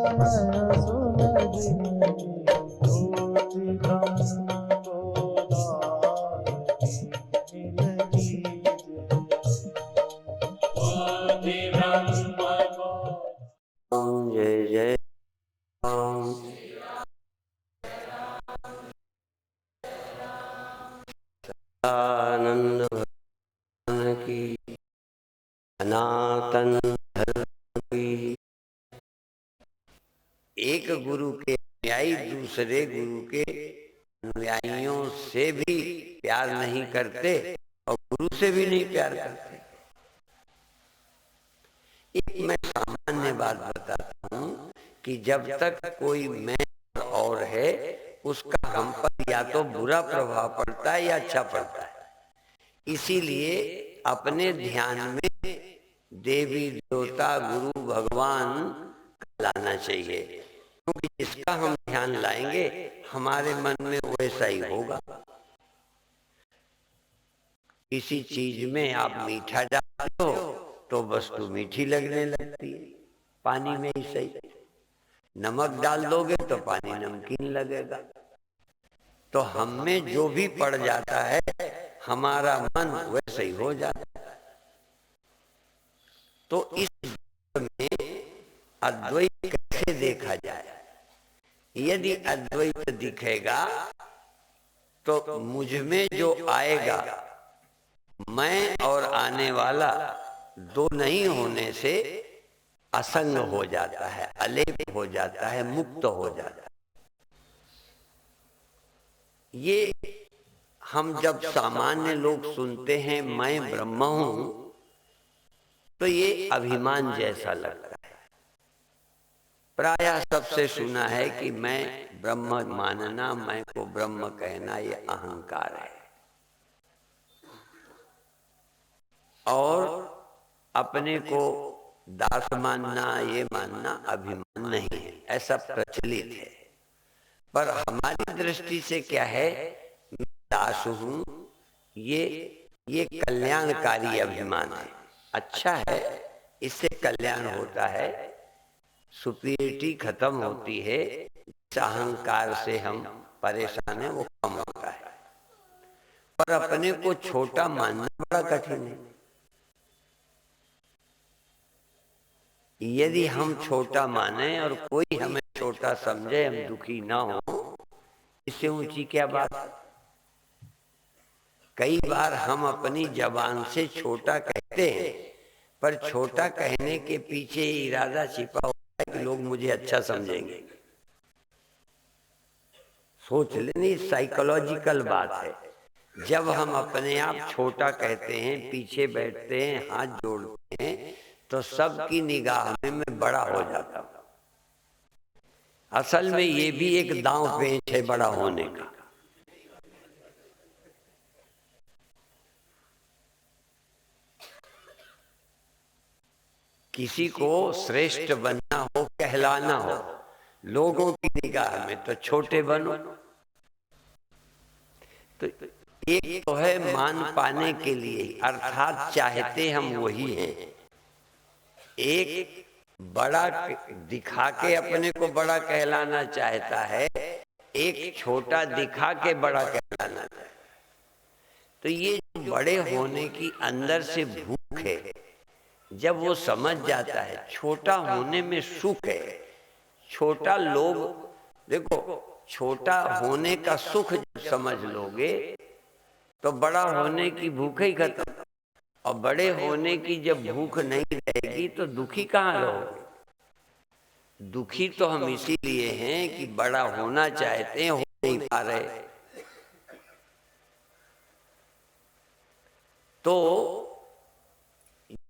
जय जय राम। आनंद भगवान की, सनातन धर्म की। एक गुरु के अनुयायी दूसरे गुरु के अनुयायियों से भी प्यार नहीं करते और गुरु से भी नहीं प्यार करते। एक मैं सामान्य बात बताता हूँ कि जब तक कोई मैं और है उसका हम पर या तो बुरा प्रभाव पड़ता है या अच्छा पड़ता है। इसीलिए अपने ध्यान में देवी देवता गुरु भगवान लाना चाहिए, क्योंकि जिसका हम ध्यान लाएंगे हमारे मन में वैसा ही होगा। किसी चीज में आप मीठा डालते हो तो वस्तु मीठी लगने लगती है, पानी में ही सही। नमक डाल दोगे तो पानी नमकीन लगेगा। तो हम में जो भी पड़ जाता है हमारा मन वैसे ही हो जाता है। तो इस में अद्वैत कैसे देखा जाए? यदि अद्वैत दिखेगा तो मुझ में जो आएगा, मैं और आने वाला दो नहीं होने से असंग हो जाता है, अलेप हो जाता है, मुक्त हो जाता है। ये हम जब सामान्य लोग सुनते हैं मैं ब्रह्म हूं तो ये अभिमान जैसा लगता है। प्रायः सबसे सुना है कि मैं ब्रह्म मानना, मैं को ब्रह्म कहना, ये अहंकार है। और अपने को दास मानना, ये मानना अभिमान नहीं है, ऐसा प्रचलित है। पर हमारी दृष्टि से क्या है, मैं दास हूं, ये कल्याणकारी अभिमान है। अच्छा है, इससे कल्याण होता है, सुपीरियरिटी खत्म होती है। इस अहंकार से हम परेशान हैं, वो कम होता है। पर अपने को छोटा मानना बड़ा कठिन है। यदि हम छोटा माने और कोई हमें छोटा समझे, हम दुखी ना हो, इससे ऊंची क्या बात। कई बार हम अपनी जबान से छोटा कहते हैं, पर छोटा कहने के पीछे इरादा छिपा होता है कि लोग मुझे अच्छा समझेंगे। सोच लेनी, साइकोलॉजिकल बात है। जब हम अपने आप छोटा कहते हैं, पीछे बैठते हैं, हाथ जोड़ते हैं, तो सबकी निगाह में मैं बड़ा हो जाता हूं। असल में ये भी एक दांव पेच है बड़ा होने का। किसी को श्रेष्ठ बनना हो, कहलाना हो लोगों की निगाह में, तो छोटे बनो। तो एक तो है मान पाने के लिए, अर्थात चाहते हम वही हैं। एक बड़ा दिखा के अपने को बड़ा कहलाना चाहता है, एक छोटा दिखा के बड़ा कहलाना चाहता है। तो ये बड़े होने की अंदर से भूख है, जब वो समझ जाता है छोटा होने में सुख है। छोटा लोग, देखो, छोटा होने का सुख जब समझ लोगे तो बड़ा होने की भूख ही खत्म। और बड़े होने की जब भूख नहीं रहेगी तो दुखी कहाँ रहोगे? दुखी तो हम इसीलिए हैं कि बड़ा होना चाहते हैं, हो नहीं पा रहे। तो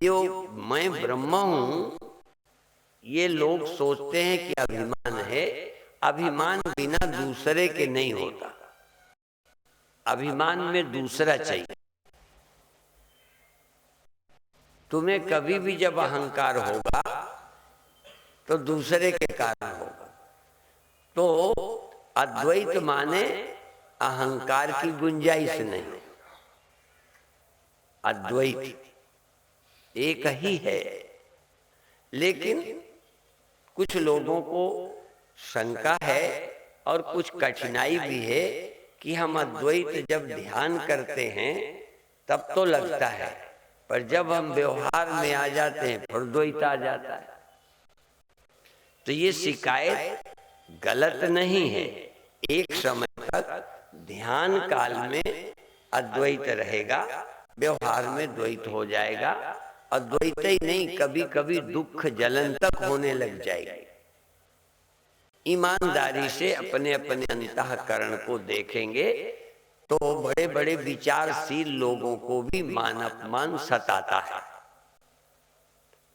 जो मैं ब्रह्म हूं, ये लोग सोचते हैं कि अभिमान है। अभिमान बिना दूसरे के नहीं होता। अभिमान में दूसरा चाहिए। तुम्हें कभी भी जब अहंकार होगा तो दूसरे के कारण होगा। तो अद्वैत माने अहंकार की गुंजाइश नहीं। अद्वैत एक ही है, लेकिन कुछ लोगों को शंका है और कुछ कठिनाई भी है कि हम अद्वैत जब ध्यान करते हैं तब तो लगता है, पर जब हम व्यवहार में आ जाते हैं फिर द्वैत आ जाता है। तो ये शिकायत गलत नहीं है। एक समय तक ध्यान काल में अद्वैत रहेगा, व्यवहार में द्वैत हो जाएगा। अद्वैत ही नहीं, कभी कभी दुख जलन तक होने लग जाएगी। ईमानदारी से अपने अपने अंतःकरण को देखेंगे तो बड़े बड़े विचारशील लोगों को भी मान अपमान सताता है।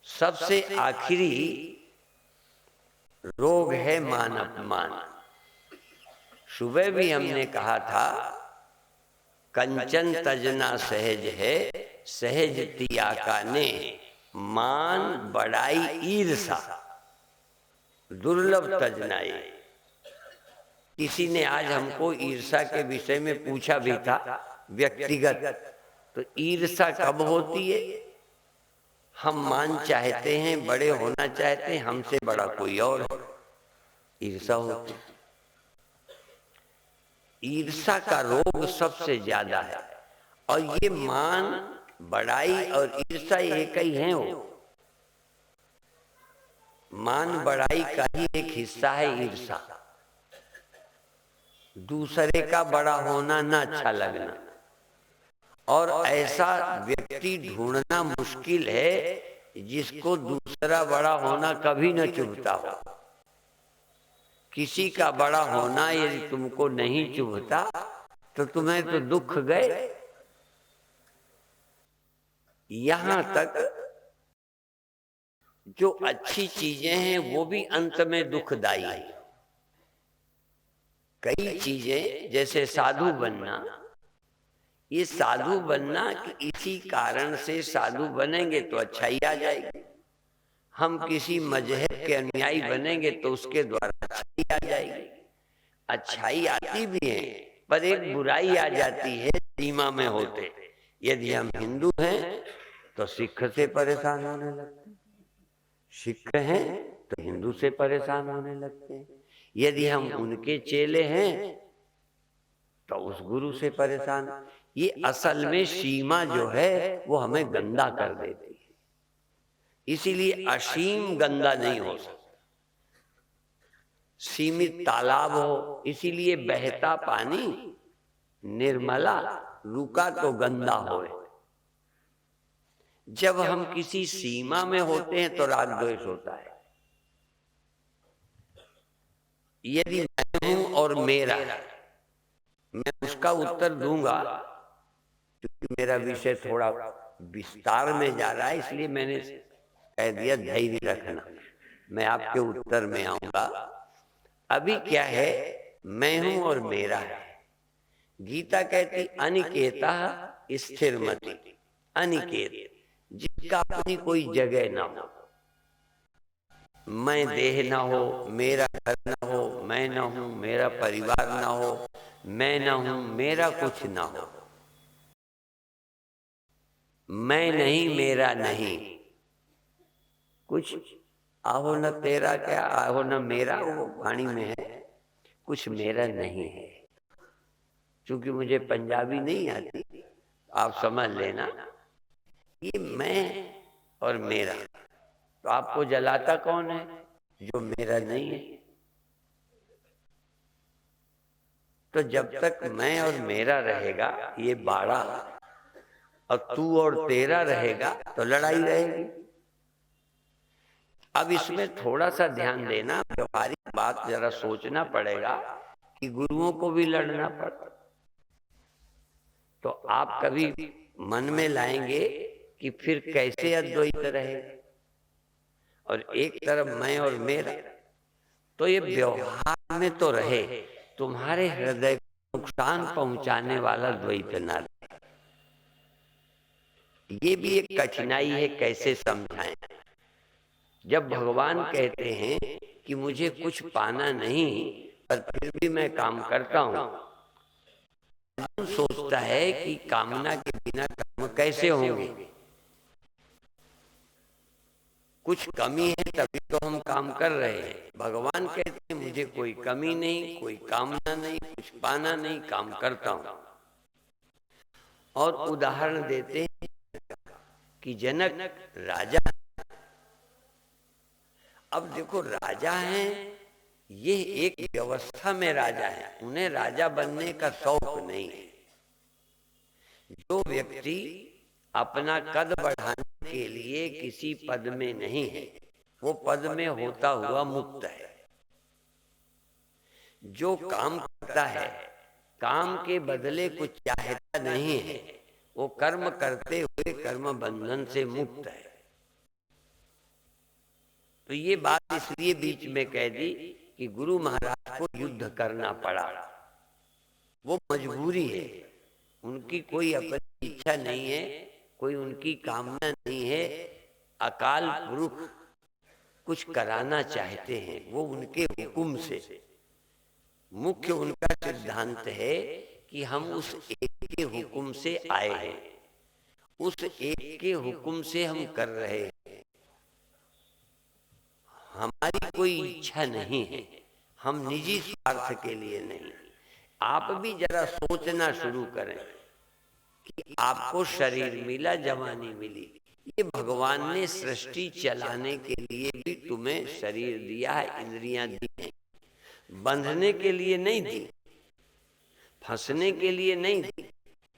सबसे आखिरी रोग है मान अपमान। सुबह भी हमने कहा था, कंचन तजना सहज है, सहज तिया का ने, मान बड़ाई ईर्षा दुर्लभ तजनाई। किसी ने आज हमको ईर्षा के विषय में पूछा भी था व्यक्तिगत, तो ईर्षा कब होती है? हम मान चाहते हैं, बड़े होना चाहते हैं, हमसे बड़ा कोई और है, ईर्षा होती। ईर्षा का रोग सबसे ज्यादा है। और ये मान बड़ाई और ईर्षा एक ही है। वो मान बड़ाई का ही एक हिस्सा है ईर्षा। दूसरे का बड़ा होना ना अच्छा लगना, और ऐसा व्यक्ति ढूंढना मुश्किल है जिसको दूसरा बड़ा होना कभी न चुभता हो। किसी का बड़ा होना यदि तुमको नहीं चुभता तो तुम्हें तो दुख गए। यहां तक जो अच्छी चीजें हैं वो भी अंत में दुखदाई है। कई चीजें जैसे साधु बनना, ये साधु बनना कि इसी कारण से साधु बनेंगे तो अच्छाई आ जाएगी। हम किसी मजहब के अनुयायी बनेंगे तो उसके द्वारा अच्छाई आ जाएगी। अच्छाई आती भी है, पर एक बुराई आ जाती है सीमा में होते। यदि हम हिंदू हैं तो सिख से परेशान होने लगते हैं, सिख हैं तो हिंदू से परेशान होने लगते हैं। यदि हम उनके चेले हैं तो उस गुरु से परेशान। ये असल में सीमा जो है वो हमें गंदा कर देती है। इसीलिए असीम गंदा नहीं हो सकता, सीमित तालाब हो। इसीलिए बहता पानी निर्मला, रुका तो गंदा होए। जब हम किसी सीमा में होते हैं तो राग द्वेष होता है। यदि मैं हूं और मेरा, मैं उसका उत्तर दूंगा, क्योंकि मेरा विषय थोड़ा विस्तार में जा रहा है, इसलिए मैंने कह दिया धैर्य रखना, मैं आपके उत्तर में आऊंगा। अभी क्या है, मैं हूं और मेरा है। गीता कहती अनिकेता स्थिरमति, अनिकेत जिसका अपनी कोई जगह ना हो। मैं देह ना हो, मेरा घर ना हो, मैं ना हूं, मेरा परिवार ना हो, मैं ना हूं, मेरा कुछ ना हो। मैं नहीं, मेरा नहीं। कुछ आहो न तेरा, क्या आहो न मेरा, वो वाणी में है, कुछ मेरा नहीं है। क्योंकि मुझे पंजाबी नहीं आती, आप समझ लेना। ये मैं और मेरा, तो आपको जलाता कौन है? जो मेरा नहीं है। तो जब तक मैं और मेरा रहेगा ये बाड़ा, और तू और तेरा रहेगा तो लड़ाई रहेगी। अब इसमें थोड़ा सा ध्यान देना, व्यवहारिक बात जरा सोचना पड़ेगा कि गुरुओं को भी लड़ना पड़ता। तो आप कभी मन में लाएंगे कि फिर कैसे अद्वैत रहेगा, और एक तरफ मैं और मेरा, तो ये व्यवहार में तो रहे, तुम्हारे हृदय को नुकसान पहुंचाने वाला द्वैत ना रहे। ये भी एक कठिनाई है, कैसे समझाएं। जब भगवान कहते हैं कि मुझे कुछ पाना नहीं पर फिर भी मैं काम करता हूं, सोचता है कि कामना के बिना कर्म कैसे होंगे। कुछ कमी है तभी तो हम काम कर रहे हैं। भगवान कहते हैं मुझे कोई कमी नहीं, कोई कामना नहीं, कुछ पाना नहीं, काम करता हूं। और उदाहरण देते हैं कि जनक राजा, अब देखो राजा हैं, ये एक व्यवस्था में राजा है, उन्हें राजा बनने का शौक नहीं है। जो व्यक्ति अपना कद बढ़ाने के लिए किसी पद में नहीं है, वो पद में होता हुआ मुक्त है। जो काम करता है, काम के बदले कुछ चाहता नहीं है, वो कर्म करते हुए कर्म बंधन से मुक्त है। तो ये बात इसलिए बीच में कह दी कि गुरु महाराज को युद्ध करना पड़ा, वो मजबूरी है, उनकी कोई अपनी इच्छा नहीं है, कोई उनकी कामना नहीं है। अकाल पुरुष कुछ कराना चाहते हैं, वो उनके हुक्म से, मुख्य उनका सिद्धांत है कि हम उस एक के हुक्म से आए हैं, उस एक के हुक्म से हम कर रहे हैं, हमारी कोई इच्छा नहीं है, हम निजी स्वार्थ के लिए नहीं। आप भी जरा सोचना शुरू करें कि आपको शरीर मिला, जवानी मिली, ये भगवान ने सृष्टि चलाने के लिए भी तुम्हें शरीर दिया है, इंद्रियां दी हैं, बंधने के लिए नहीं दी, फंसने के लिए नहीं दी।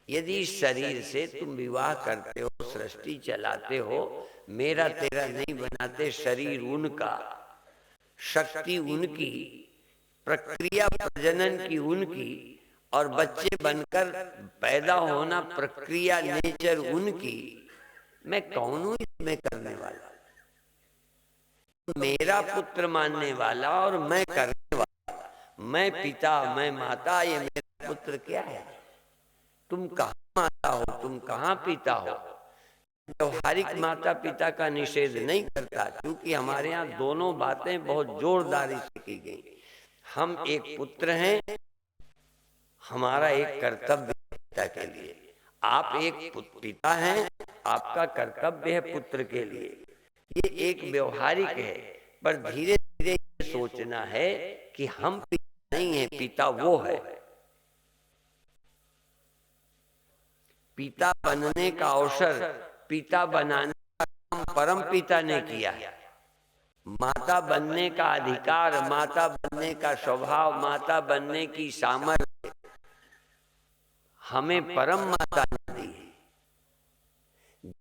यदि इस शरीर से तुम विवाह करते हो, सृष्टि चलाते हो, मेरा तेरा नहीं बनाते, शरीर उनका, शक्ति उनकी, प्रक्रिया प्रजनन की उनकी, और बच्चे बनकर पैदा होना प्रक्रिया नेचर उनकी, मैं कौन हूं इसमें करने वाला? मेरा पुत्र मानने वाला और मैं करने वाला, मैं पिता, मैं माता, ये मेरा पुत्र क्या है? तुम कहाँ माता हो, तुम कहाँ पिता हो? व्यवहारिक माता पिता का निषेध नहीं करता, क्योंकि हमारे यहाँ दोनों बातें बहुत जोरदारी से की गई। हम एक पुत्र हैं, हमारा एक कर्तव्य पिता के लिए, आप एक पिता हैं, आपका कर्तव्य है पुत्र के लिए। ये एक व्यवहारिक है, पर धीरे धीरे ये सोचना है कि हम पिता नहीं है, पिता वो है। पिता बनने का अवसर, पिता बनाने का काम परम पिता ने किया है। माता बनने का अधिकार, माता बनने का स्वभाव, माता बनने की सामर्थ्य हमें परम माता ने दी है,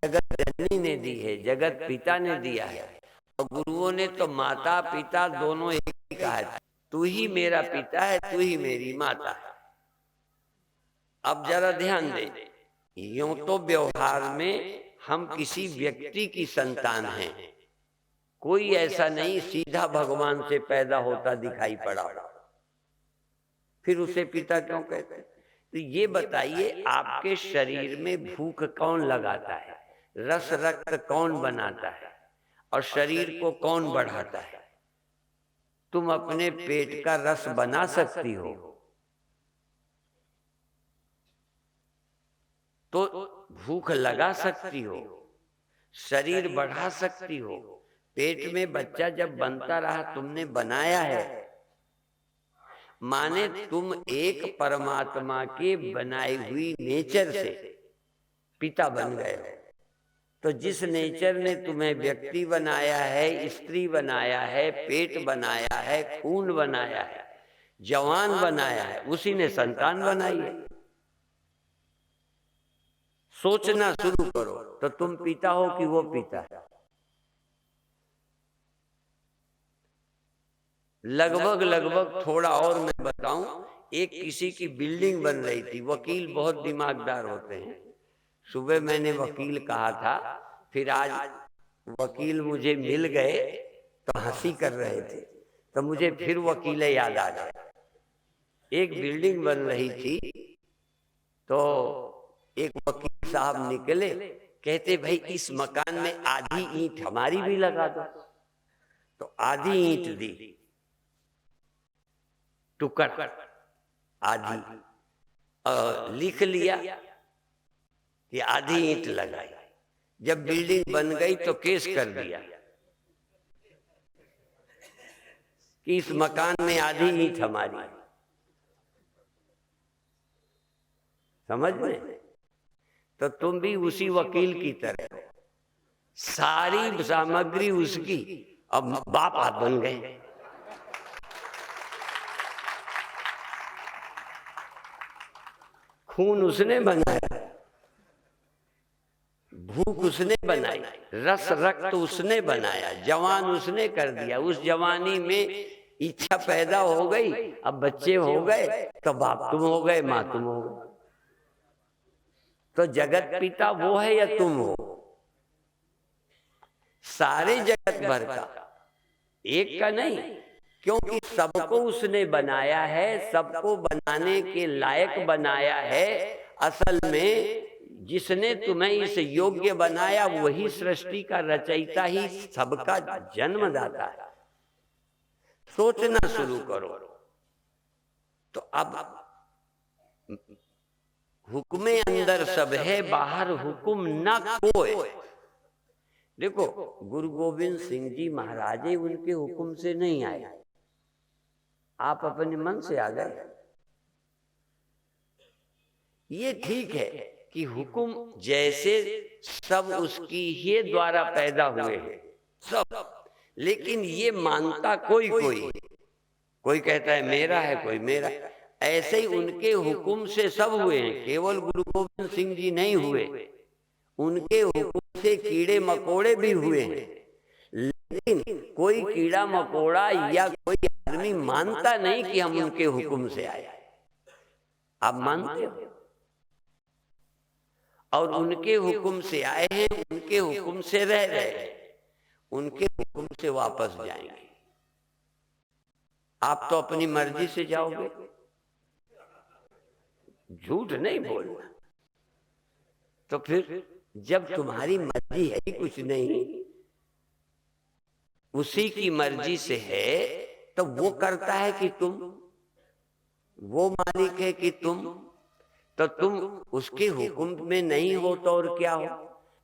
जगत जननी ने दी है, जगत पिता ने दिया है। और गुरुओं ने तो माता पिता दोनों एक ही कहा है, तू ही मेरा पिता है, तू ही मेरी माता है। अब जरा ध्यान दें, यूं तो व्यवहार में हम किसी व्यक्ति की संतान हैं, कोई ऐसा नहीं सीधा भगवान से पैदा होता दिखाई पड़ा, फिर उसे पिता क्यों कहते हैं? तो ये बताइए, आपके शरीर में भूख कौन लगाता है, रस रक्त कौन बनाता है, और शरीर को कौन बढ़ाता है? तुम अपने पेट का रस बना सकती हो तो भूख लगा सकती हो, शरीर बढ़ा सकती हो। पेट में बच्चा जब बनता रहा, तुमने बनाया है, माने तुम एक परमात्मा के बनाई हुई नेचर से पिता बन गए हो। तो जिस नेचर ने तुम्हें व्यक्ति बनाया है, स्त्री बनाया है, पेट बनाया है, खून बनाया है, जवान बनाया है, उसी ने संतान बनाई है। सोचना शुरू करो तो तुम पिता हो कि वो पिता है? लगभग थोड़ा और मैं बताऊं, एक किसी की बिल्डिंग बन रही थी, वकील बहुत दिमागदार होते हैं। सुबह मैंने वकील कहा था, फिर आज वकील मुझे मिल गए तो हंसी कर रहे थे, तो मुझे फिर वकील याद आ गए। एक बिल्डिंग बन रही थी, तो एक वकील साहब निकले, कहते भाई इस मकान में आधी ईंट हमारी भी लगा दो। तो आधी ईंट दी, टुकड़ आधी, लिख लिया कि आधी ईंट लगाई। जब बिल्डिंग बन गई तो केस कर दिया कि इस मकान में आधी ईंट हमारी, समझ में? तो तुम भी उसी वकील की तरह हो, सारी सामग्री उसकी, अब बाप आप बन गए। खून उसने बनाया, भूख उसने बनाई, रस रक्त उसने बनाया, जवान उसने कर दिया। उस जवानी में इच्छा पैदा हो गई, अब बच्चे हो गए, तो बाप तुम हो गए, माँ तुम हो गए। तो जगत पिता वो है या तुम हो? सारे जगत भर का, एक का नहीं, क्योंकि सबको उसने बनाया है, सबको बनाने के लायक बनाया है। असल में जिसने तुम्हें इस योग्य बनाया वही सृष्टि का रचयिता ही सबका जन्मदाता है। सोचना शुरू करो। तो अब हुक्मे अंदर सब है, बाहर हुक्म न कोई। देखो, गुरु गोविंद सिंह जी महाराज उनके हुक्म से नहीं आए, आप अपने मन से आ गए। ये ठीक है कि हुक्म जैसे सब उसकी ही द्वारा पैदा हुए हैं सब, लेकिन ये मानता कोई कोई, कोई कहता है मेरा है, कोई मेरा। ऐसे ही उनके हुक्म से सब हुए हैं, केवल गुरु गोविंद सिंह जी नहीं हुए, उनके हुक्म से कीड़े मकोड़े भी हुए हैं। लेकिन कोई कीड़ा मकोड़ा या कोई आदमी मानता नहीं कि हम उनके हुक्म से आए। आप मानते हो? और उनके हुक्म से आए हैं, उनके हुक्म से रह रहे हैं, उनके हुक्म से वापस जाएंगे। आप तो अपनी मर्जी से जाओगे, झूठ नहीं बोलना। तो फिर जब तुम्हारी मर्जी है ही कुछ नहीं, उसी की मर्जी से है, तो वो करता है कि तुम, वो मालिक है कि तुम, तो तुम उसके हुक्म में नहीं हो तो और क्या हो?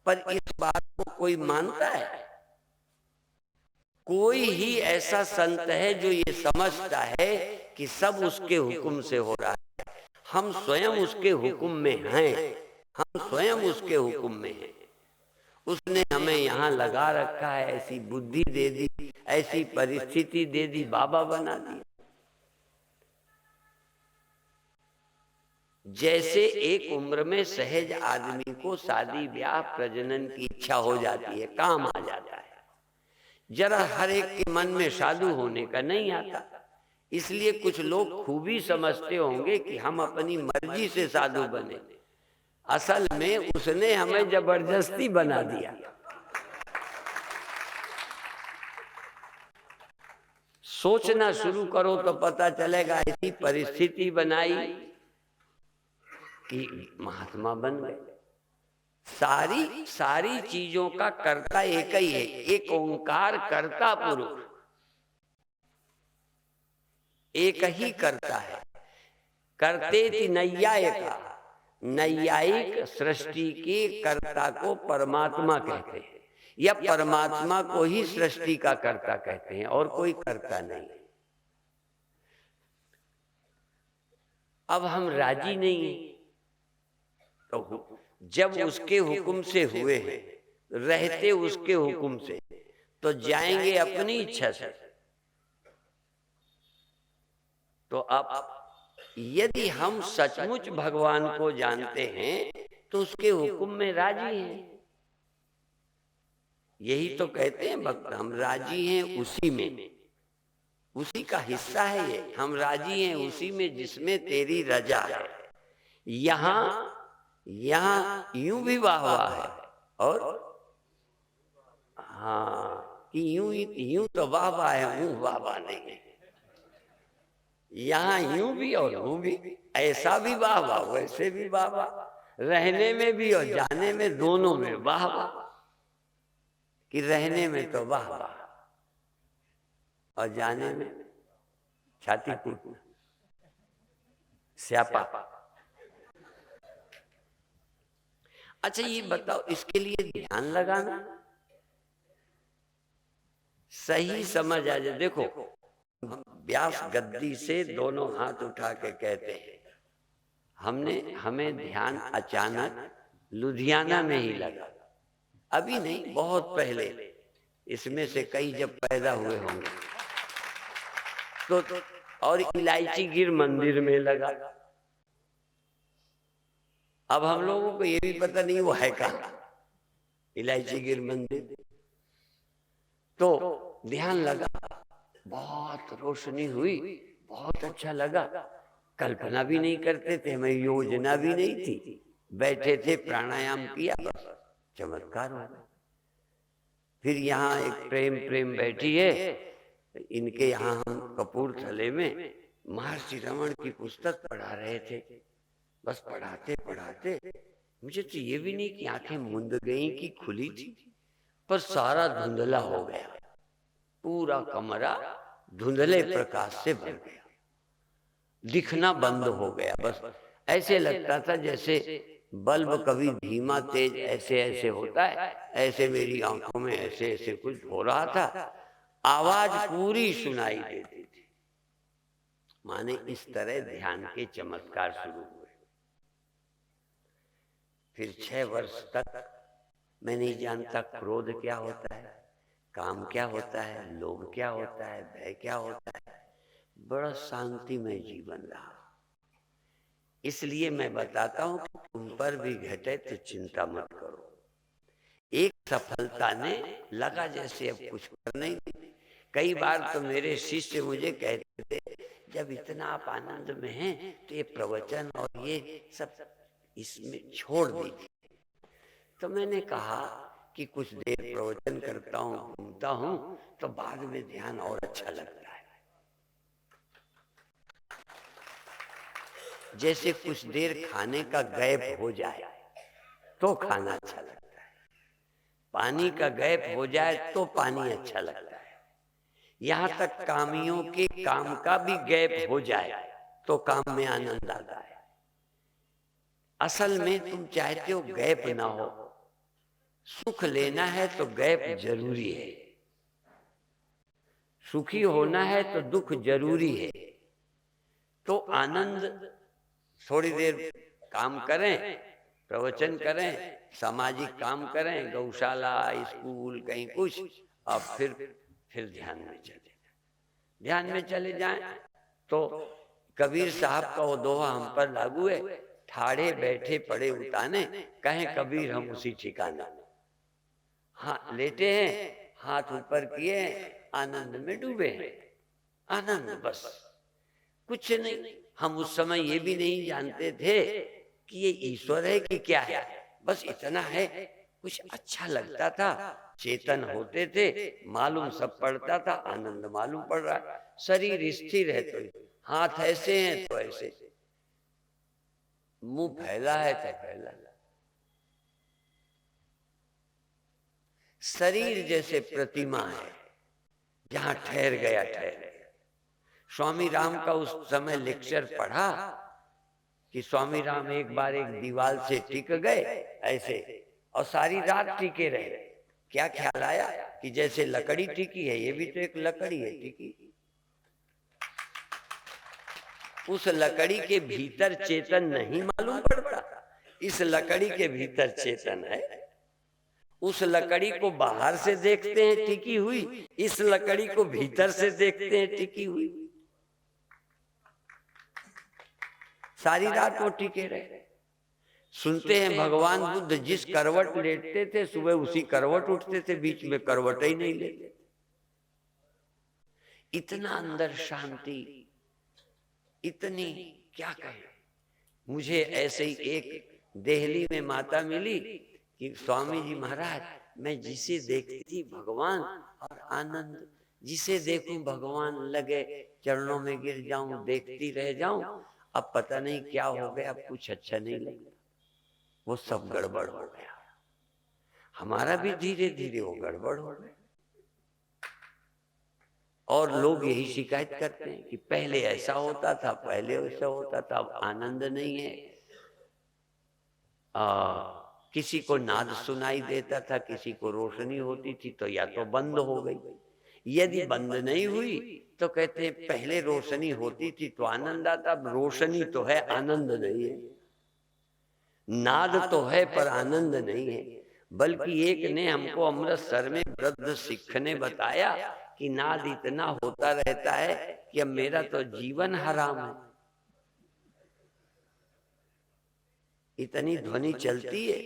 पर इस बात को कोई मानता है? कोई ही ऐसा संत है जो ये समझता है कि सब उसके हुक्म से हो रहा है, हम स्वयं उसके हुक्म में हैं, हम स्वयं उसके हुक्म में हैं। उसने हमें यहाँ लगा रखा है, ऐसी बुद्धि दे दी, ऐसी परिस्थिति दे दी, बाबा बना दिया। जैसे एक उम्र में सहज आदमी को शादी ब्याह प्रजनन की इच्छा हो जाती है, काम आ जाता है, जरा हर एक के मन में साधु होने का नहीं आता। इसलिए कुछ लोग खूबी समझते होंगे कि हम अपनी मर्जी से साधु बने, असल में उसने हमें जबरदस्ती बना दिया। सोचना शुरू करो तो पता चलेगा, ऐसी परिस्थिति बनाई कि महात्मा बन गए। सारी सारी चीजों का कर्ता एक ही है, एक ओंकार कर्ता पुरुष एक ही करता है। करते थी नैयायिका, नैयायिक सृष्टि के कर्ता को परमात्मा कहते हैं, या परमात्मा को ही सृष्टि का कर्ता कहते हैं, और कोई कर्ता नहीं। अब हम राजी नहीं हैं, तो जब उसके हुक्म से हुए हैं, रहते उसके हुक्म से, तो जाएंगे अपनी इच्छा से। तो अब यदि हम सचमुच भगवान को जानते हैं तो उसके हुक्म में राजी हैं। यही तो कहते हैं भक्त, हम राजी हैं उसी में, उसी का हिस्सा है ये, हम राजी हैं उसी में जिसमें तेरी रजा है। यहाँ यहाँ यूं भी वाह वाह है, और हाँ कि यूं तो वाह वाह है, यूं वाह वाह नहीं है। यहाँ यूं भी और यूं भी, ऐसा भी वाह वाह, वैसे भी वाह वाह, रहने में भी और जाने में, दोनों में वाह वाह। कि रहने में तो वाह वाह, और जाने में छाती पीटना, स्यापा। अच्छा ये बताओ, इसके लिए ध्यान लगाना, सही समझ आ जाए। देखो व्यास गद्दी से दोनों हाथ उठा के कहते हैं, हमें ध्यान अचानक लुधियाना में ही लगा, अभी नहीं, बहुत पहले, इसमें से कई जब पैदा हुए होंगे तो और इलायची गिर मंदिर में लगा। अब हम लोगों को ये भी पता नहीं वो है कहाँ, इलायची गिर मंदिर। तो ध्यान लगा, बहुत रोशनी हुई, बहुत अच्छा लगा। कल्पना भी नहीं करते थे, हमें योजना भी नहीं थी, बैठे थे, प्राणायाम किया, बस चमत्कार हो गया। फिर यहाँ एक प्रेम बैठी है, इनके यहाँ हम कपूरथले में महर्षि रमण की पुस्तक पढ़ा रहे थे। बस पढ़ाते पढ़ाते मुझे तो ये भी नहीं कि आंखें मूंद गई कि खुली थी, पर सारा धुंधला हो गया, पूरा कमरा धुंधले प्रकाश से भर गया, दिखना बंद हो गया। बस ऐसे लगता था जैसे बल्ब कभी धीमा तेज ऐसे ऐसे होता है, ऐसे मेरी आंखों में ऐसे ऐसे कुछ हो रहा था। आवाज पूरी सुनाई देती थी। माने इस तरह ध्यान के चमत्कार शुरू हुए। फिर 6 वर्ष तक मैं नहीं जानता क्रोध क्या होता है, काम क्या होता है, लोभ क्या होता है, भय क्या होता है। बड़ा शांतिमय जीवन रहा। इसलिए मैं बताता हूं कि तुम पर भी घटे तो चिंता मत करो। एक सफलता ने लगा जैसे अब कुछ करना ही नहीं। कई बार तो मेरे शिष्य मुझे कहते थे, जब इतना आप आनंद में हैं तो ये प्रवचन और ये सब इसमें छोड़ दीजिए। तो मैंने कहा कि कुछ देर प्रवचन करता हूँ, घूमता हूँ, तो बाद में ध्यान और अच्छा लगता है। जैसे कुछ देर खाने का गैप हो जाए तो खाना अच्छा लगता है, पानी का गैप हो जाए तो पानी अच्छा लगता है, यहाँ तक कामियों के काम का भी गैप हो जाए तो काम में आनंद आता है। असल में तुम चाहते हो गैप ना हो, सुख लेना है तो गैप जरूरी है, सुखी होना है तो दुख जरूरी है। तो आनंद थोड़ी देर काम करें, प्रवचन करें, सामाजिक काम करें, गौशाला, स्कूल, कहीं कुछ, अब फिर ध्यान में चले जाएं। तो कबीर साहब का वो दोहा हम पर लागू है, ठाड़े बैठे पड़े उताने, कहें कबीर हम उसी ठिकाने। हाँ, लेटे हैं, हाथ ऊपर किए, आनंद में डूबे हैं, आनंद बस, कुछ नहीं। हम उस समय ये भी नहीं जानते थे कि ये ईश्वर है कि क्या है, बस इतना है कुछ अच्छा लगता था, चेतन होते थे, मालूम सब पड़ता था, आनंद मालूम पड़ रहा। शरीर स्थिर है तो हाथ ऐसे हैं तो ऐसे, मुंह फैला है तो फैला, शरीर जैसे प्रतिमा है, जहां ठहर गया ठहर गया। स्वामी राम का उस समय लेक्चर पढ़ा कि स्वामी राम एक बार एक दीवार से टिक गए ऐसे, और सारी रात टिके रहे। क्या ख्याल आया कि जैसे लकड़ी टिकी है, ये भी तो एक लकड़ी है टिकी, उस लकड़ी के भीतर चेतन नहीं मालूम पड़ता, इस लकड़ी के भीतर चेतन है। उस लकड़ी को बाहर से देखते हैं टिकी हुई, इस लकड़ी को भीतर से देखते हैं टिकी हुई। सारी रात वो टिके रहे। सुनते हैं भगवान बुद्ध जिस करवट लेटते थे, सुबह उसी करवट उठते थे, बीच में करवट ही नहीं लेते। इतना अंदर शांति, इतनी क्या कहें। मुझे ऐसे ही एक दिल्ली में माता मिली कि स्वामी जी महाराज, मैं जिसे देखती थी भगवान और आनंद, जिसे देखूं भगवान लगे, चरणों में गिर जाऊं, देखती रह जाऊं, अब पता नहीं क्या हो गया, अब कुछ अच्छा नहीं लगता, वो सब गड़बड़ हो गया। हमारा भी धीरे धीरे वो गड़बड़ हो गया। और लोग यही शिकायत करते हैं कि पहले ऐसा होता था, पहले वैसा होता था, अब आनंद नहीं है। किसी को नाद सुनाई देता था, किसी को रोशनी होती थी तो या तो बंद हो गई, यदि बंद नहीं हुई तो कहते हैं पहले रोशनी होती थी तो आनंद आता, अब रोशनी तो है आनंद नहीं है, नाद तो है पर आनंद नहीं है। बल्कि एक ने हमको अमृतसर में वृद्ध सिख ने बताया कि नाद इतना होता रहता है कि अब मेरा तो जीवन हराम है। इतनी ध्वनि चलती है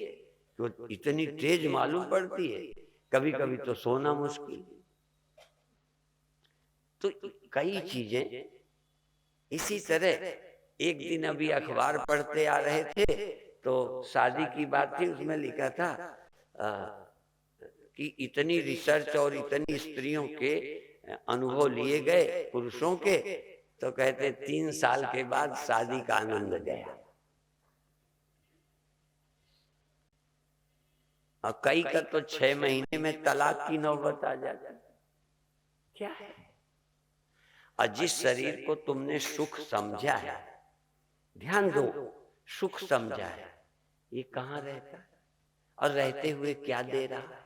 तो इतनी तेज मालूम पड़ती है, कभी कभी तो सोना मुश्किल। तो कई चीजें इसी तरह। एक दिन अभी अखबार पढ़ते आ रहे थे तो शादी की बात थी, उसमें लिखा था कि इतनी रिसर्च और इतनी स्त्रियों के अनुभव लिए गए पुरुषों के, तो कहते 3 साल के बाद शादी का आनंद गया। और कई का तो 6 महीने में तलाक की नौबत आ जाती। क्या है? और जिस शरीर को तुमने सुख समझा है, ध्यान दो, सुख समझा है, ये कहाँ रहता है और रहते हुए क्या दे रहा है?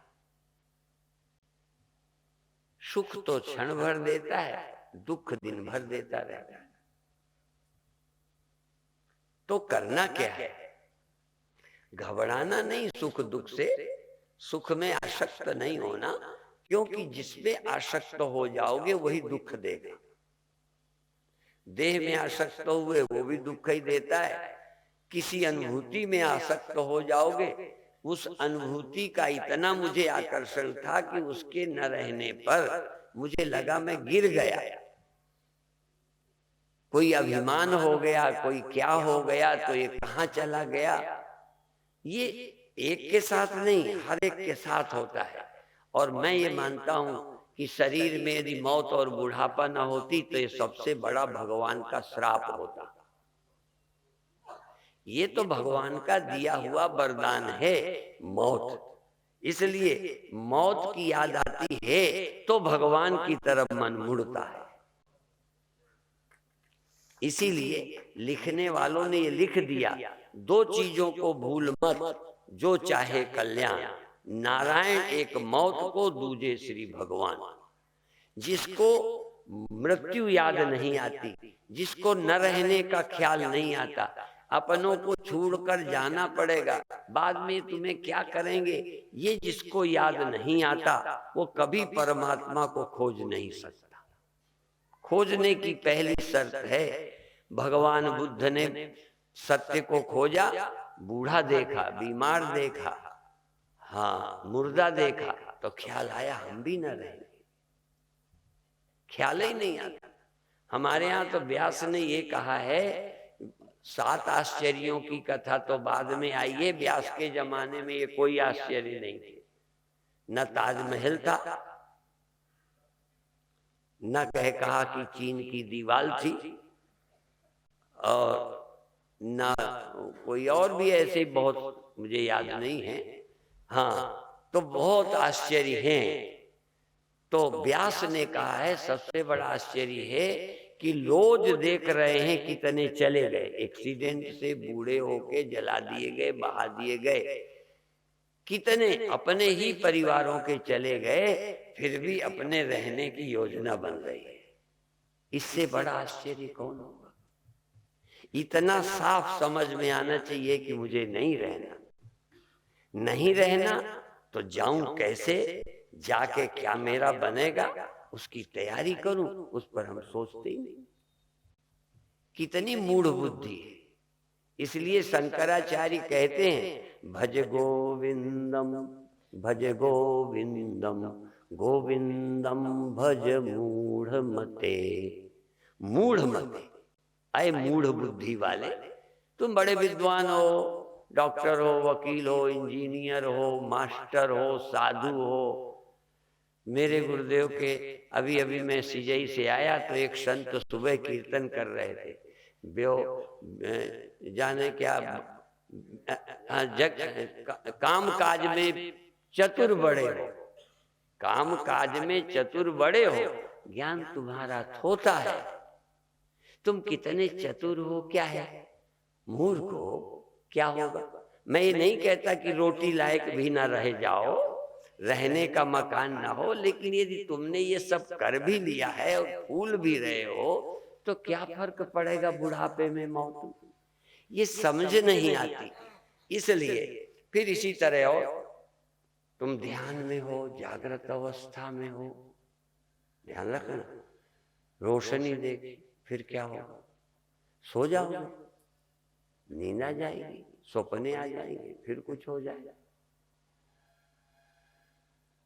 सुख तो क्षण भर देता है, दुख दिन भर देता रहता है। तो करना क्या है? घबराना नहीं सुख दुख से, सुख में आसक्त नहीं होना, क्योंकि जिसमें आसक्त हो जाओगे वही दुख देगा। देह में आसक्त हुए वो भी दुख ही देता है। किसी अनुभूति में आसक्त हो जाओगे, उस अनुभूति का इतना मुझे आकर्षण था कि उसके न रहने पर मुझे लगा मैं गिर गया। कोई अभिमान हो गया, कोई क्या हो गया, तो ये कहाँ चला गया। ये एक के साथ नहीं, हर एक के साथ होता है। और मैं ये मानता हूं कि शरीर में यदि मौत और बुढ़ापा न होती तो ये सबसे बड़ा भगवान का श्राप होता। ये तो भगवान का दिया हुआ वरदान है मौत, इसलिए मौत की याद आती है तो भगवान की तरफ मन मुड़ता है। इसीलिए लिखने वालों ने ये लिख दिया, 2 चीजों को भूल मत, जो चाहे कल्याण, नारायण एक मौत को, दूजे श्री भगवान। जिसको मृत्यु याद नहीं आती, जिसको न रहने का ख्याल नहीं आता, अपनों को छोड़कर जाना पड़ेगा, बाद में तुम्हें क्या करेंगे, ये जिसको याद नहीं आता वो कभी परमात्मा को खोज नहीं सकता। खोजने की पहली शर्त है, भगवान बुद्ध ने सत्य को खोजा, बूढ़ा देखा, बीमार देखा, हाँ मुर्दा देखा, तो ख्याल आया हम भी न रहेंगे। ख्याल ही नहीं आता। हमारे यहाँ तो व्यास ने ये कहा है, 7 आश्चर्यों की कथा तो बाद में आई है, व्यास के जमाने में ये कोई आश्चर्य नहीं थे। न ताजमहल था, न कहा कि चीन की दीवार थी, और न कोई और भी ऐसे बहुत मुझे याद नहीं है। हाँ, तो बहुत आश्चर्य हैं। तो व्यास ने कहा है सबसे बड़ा आश्चर्य है कि रोज देख रहे हैं कितने चले गए, एक्सीडेंट से बूढ़े होके जला दिए गए, बहा दिए गए, कितने अपने ही परिवारों के चले गए, फिर भी अपने रहने की योजना बन रही है। इससे बड़ा आश्चर्य कौन होगा। इतना साफ समझ में आना चाहिए कि मुझे नहीं रहना, नहीं रहना तो जाऊं कैसे, जाके क्या मेरा बनेगा, उसकी तैयारी करूं, उस पर हम सोचते ही नहीं। कितनी मूढ़ बुद्धि है। इसलिए शंकराचार्य कहते हैं, भज गोविंदम भज गोविंदम गोविंदम भज मूढ़ मते। मूढ़ मते, अय मूढ़ बुद्धि वाले, तुम बड़े विद्वान हो, डॉक्टर हो, वकील हो, इंजीनियर हो, मास्टर हो, साधु हो। मेरे गुरुदेव के अभी अभी मैं सिजई से आया तो एक संत सुबह कीर्तन कर रहे थे, जाने क्या काम काज में चतुर बड़े हो, काम काज में चतुर बड़े हो, ज्ञान तुम्हारा थोथा है, तुम कितने चतुर हो, क्या है, मूर्ख हो, क्या होगा। मैं ये नहीं कहता कि रोटी लायक भी ना रह जाओ, रहने का मकान ना हो, लेकिन यदि तुमने ये सब कर भी लिया है और फूल भी रहे हो तो क्या फर्क पड़ेगा बुढ़ापे में, मौत में? ये समझ नहीं आती। इसलिए फिर इसी तरह हो, तुम ध्यान में हो, जागृत अवस्था में हो, ध्यान रखना, रोशनी देख, फिर क्या होगा? सो जाओगे, नींद आ जाएगी, सपने आ जाएंगे, फिर कुछ हो जाएगा।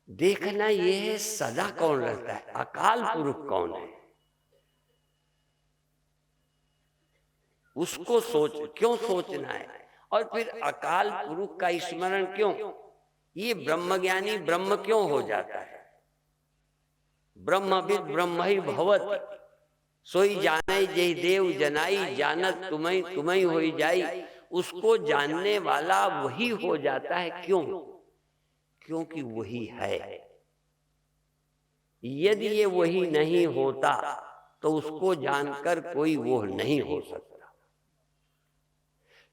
देखना ये है सदा कौन रहता है, अकाल पुरुष कौन है, उसको क्यों सोचना है। और फिर अकाल पुरुष का स्मरण क्यों? ये ब्रह्मज्ञानी ब्रह्म क्यों हो जाता है? ब्रह्मविद ब्रह्म ही भवति, सोई जाने जय देव जनाई, जानत तुम्हें तुम्हें हो जाई। उसको जानने वाला वही हो जाता है। क्यों? क्योंकि वही है। यदि ये वही नहीं होता तो उसको जानकर कोई वो नहीं हो सकता।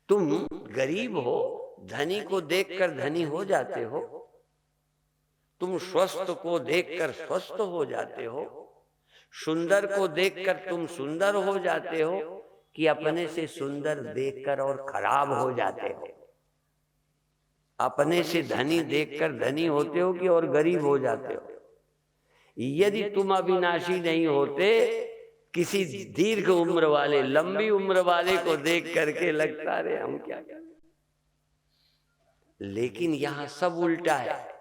तुम गरीब हो, धनी को देखकर धनी हो जाते हो, तुम स्वस्थ को देखकर स्वस्थ हो जाते हो, सुंदर को देखकर तुम सुंदर हो जाते हो, कि अपने से सुंदर देखकर और खराब हो जाते हो? अपने से धनी देखकर धनी होते हो कि और गरीब हो जाते हो? यदि तुम अविनाशी नहीं होते, किसी दीर्घ उम्र वाले, लंबी उम्र वाले को देख करके लगता रहे हम क्या करें। लेकिन यहां सब उल्टा है।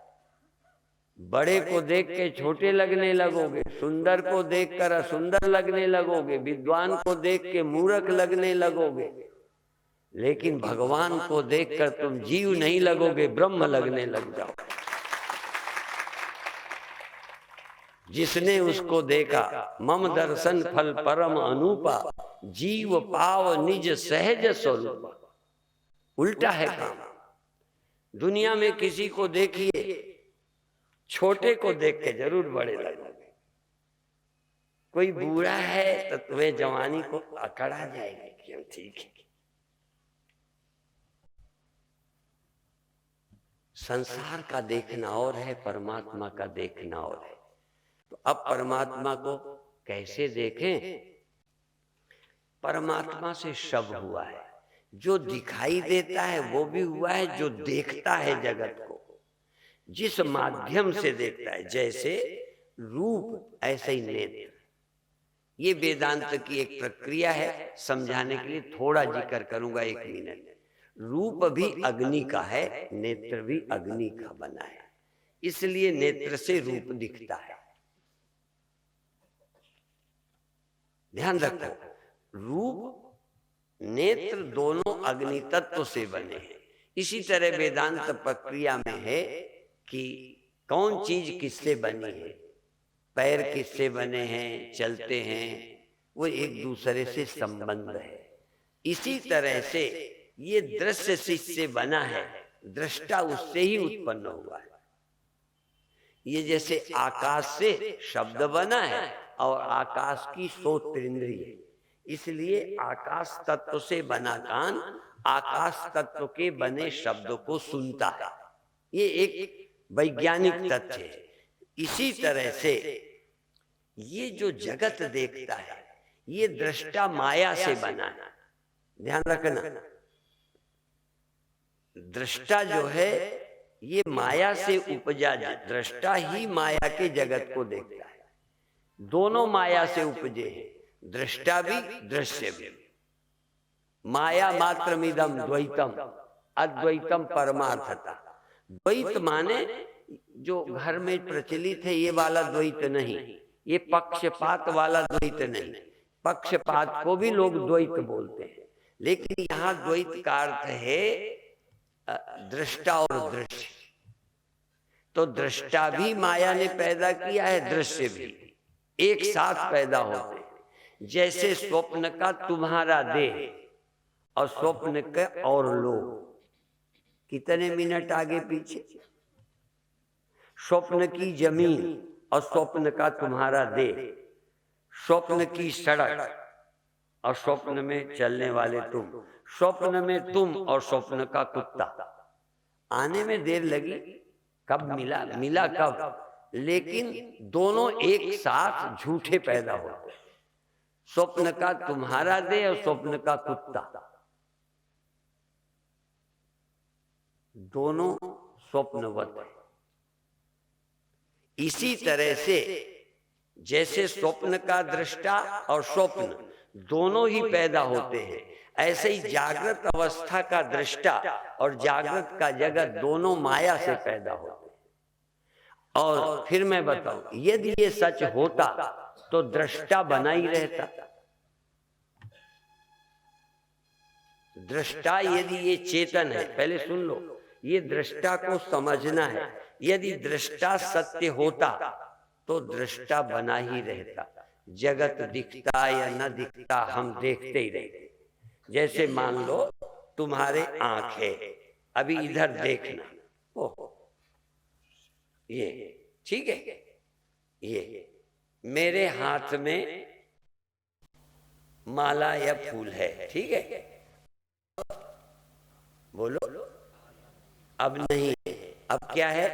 बड़े को देख के छोटे लगने लगोगे, सुंदर को देखकर असुंदर लगने लगोगे, विद्वान को देख के मूर्ख लगने लगोगे, लेकिन भगवान को देखकर तुम जीव नहीं लगोगे, ब्रह्म लगने लग जाओ। जिसने उसको देखा, मम दर्शन फल परम अनूपा, जीव पाव निज सहज स्वरूपा। उल्टा है काम। दुनिया में किसी को देखिए, छोटे को देख के जरूर बड़े लगोगे। कोई बूढ़ा है तो तुम्हें जवानी को अकड़ा जाएगी, क्यों? ठीक है। संसार का देखना और है, परमात्मा का देखना और है। तो अब परमात्मा को कैसे देखें? परमात्मा से सब हुआ है। जो दिखाई देता है वो भी हुआ है, जो देखता है जगत को जिस माध्यम से देखता है, जैसे रूप ऐसे ही नेत्र। ये वेदांत की एक प्रक्रिया है, समझाने के लिए थोड़ा जिक्र करूंगा 1 मिनट। रूप भी अग्नि का है, नेत्र भी अग्नि का बना है, इसलिए नेत्र से रूप दिखता है। ध्यान रखो, रूप नेत्र दोनों अग्नि तत्व से बने हैं। इसी तरह वेदांत प्रक्रिया में है कि कौन चीज किससे बनी है। पैर किससे बने हैं, चलते हैं, वो एक दूसरे से संबंध है। इसी तरह से ये दृश्य से बना है, दृष्टा उससे ही उत्पन्न हुआ है। ये जैसे आकाश से शब्द बना है और आकाश की श्रोत्रेंद्रिय, इसलिए आकाश तत्व से बना कान आकाश तत्व के बने शब्द को सुनता है। ये एक वैज्ञानिक तथ्य है। इसी तरह से ये जो जगत देखता है, ये दृष्टा माया से बना है। ध्यान रखना, दृष्टा जो है ये माया से उपजा, दृष्टा ही माया के जगत को देखता है। दोनों माया से उपजे हैं, दृष्टा भी दृश्य भी। माया मात्रमिदं द्वैतम अद्वैतम परमार्थता। द्वैत माने जो घर में प्रचलित है ये वाला द्वैत नहीं, ये पक्षपात वाला द्वैत नहीं। पक्षपात को भी लोग द्वैत बोलते हैं, लेकिन यहाँ द्वैत का अर्थ है दृष्टा और दृश्य। तो दृष्टा भी माया ने पैदा किया है, दृश्य भी एक साथ पैदा होते हैं। जैसे स्वप्न का तुम्हारा देह और स्वप्न के और लोग कितने मिनट आगे पीछे, स्वप्न की जमीन और स्वप्न का तुम्हारा देह, स्वप्न की सड़क और स्वप्न में चलने वाले तुम, स्वप्न में तुम और स्वप्न का कुत्ता। आने में देर लगी कब मिला, मिला कब, लेकिन दोनों एक साथ झूठे पैदा होते। स्वप्न का तुम्हारा देह और स्वप्न का कुत्ता, दोनों स्वप्नवत है। इसी तरह से जैसे स्वप्न का दृष्टा और स्वप्न दोनों ही पैदा होते हैं, ऐसे ही जागृत अवस्था का दृष्टा और जागृत का जगत दोनों माया से पैदा होते हैं। और फिर मैं बताऊं, यदि ये सच होता तो दृष्टा बना ही रहता। दृष्टा यदि ये चेतन है, पहले सुन लो, ये दृष्टा को समझना है। यदि दृष्टा सत्य होता तो दृष्टा बना ही रहता। जगत दिखता या न दिखता, हम देखते ही रहते। जैसे मान लो तुम्हारे आंख है, अभी इधर देखना, ओ ये ठीक है, ये मेरे हाथ में माला या फूल है, ठीक है, बोलो, अब नहीं है, अब क्या है,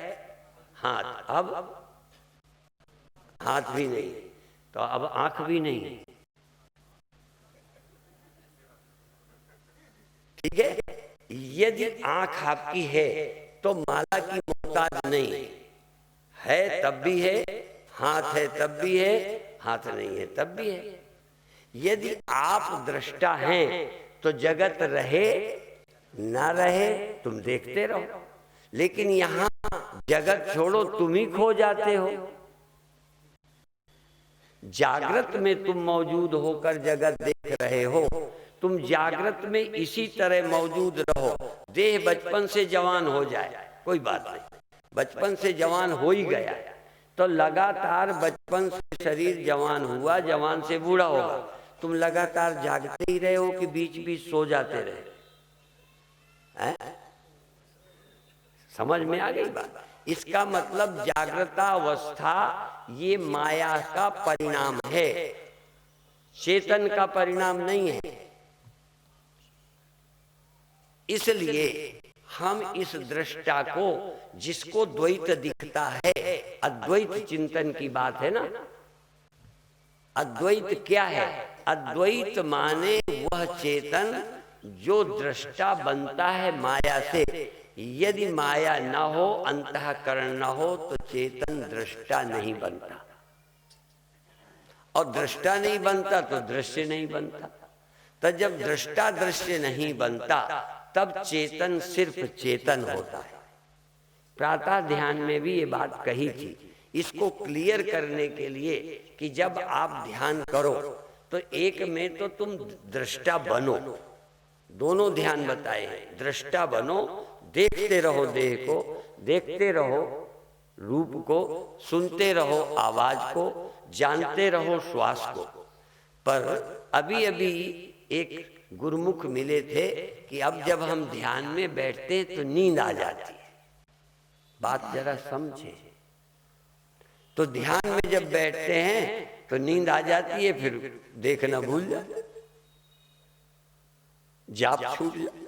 हाथ, अब हाथ भी नहीं, तो अब आंख भी नहीं, ठीक है। यदि आंख आपकी है तो माला की मोहताज नहीं है, तब भी है, हाथ है तब भी है, हाथ नहीं है तब भी है। यदि आप दृष्टा हैं तो जगत रहे ना रहे तुम देखते रहो, लेकिन यहां जगत छोड़ो, तुम ही खो जाते हो। जागृत में तुम मौजूद होकर जगत देख रहे हो, तुम जागृत में इसी तरह मौजूद रहो। देह बचपन से जवान हो जाए कोई बात नहीं, बचपन से जवान हो ही गया तो लगातार बचपन से शरीर जवान हुआ, जवान से बूढ़ा होगा, तुम लगातार जागते ही रहे हो कि बीच बीच सो जाते रहे? समझ में आ गई बात? इसका मतलब जागृतावस्था ये माया का परिणाम है, चेतन का परिणाम नहीं है। इसलिए हम इस दृष्टा को, जिसको द्वैत दिखता है, अद्वैत चिंतन की बात है ना। अद्वैत क्या है? अद्वैत माने वह चेतन जो दृष्टा बनता है माया से। यदि माया न हो, अंतःकरण न हो, तो चेतन दृष्टा नहीं बनता, और दृष्टा नहीं बनता तो दृश्य नहीं बनता। तो जब दृष्टा दृश्य नहीं बनता तब चेतन सिर्फ चेतन होता है। प्रातः ध्यान में भी ये बात कही थी, इसको क्लियर करने के लिए कि जब आप ध्यान करो तो एक में तो तुम दृष्टा बनो, दोनों ध्यान बताए हैं। दृष्टा बनो, देखते रहो देह को, देखते रहो रूप को, सुनते रहो आवाज को, जानते रहो श्वास को। पर अभी अभी एक गुरुमुख मिले थे कि अब जब हम ध्यान में बैठते हैं तो नींद आ जाती है। बात जरा समझे, तो ध्यान में जब बैठते हैं तो नींद आ जाती है, फिर देखना भूल जाते, जाप छूट जाती,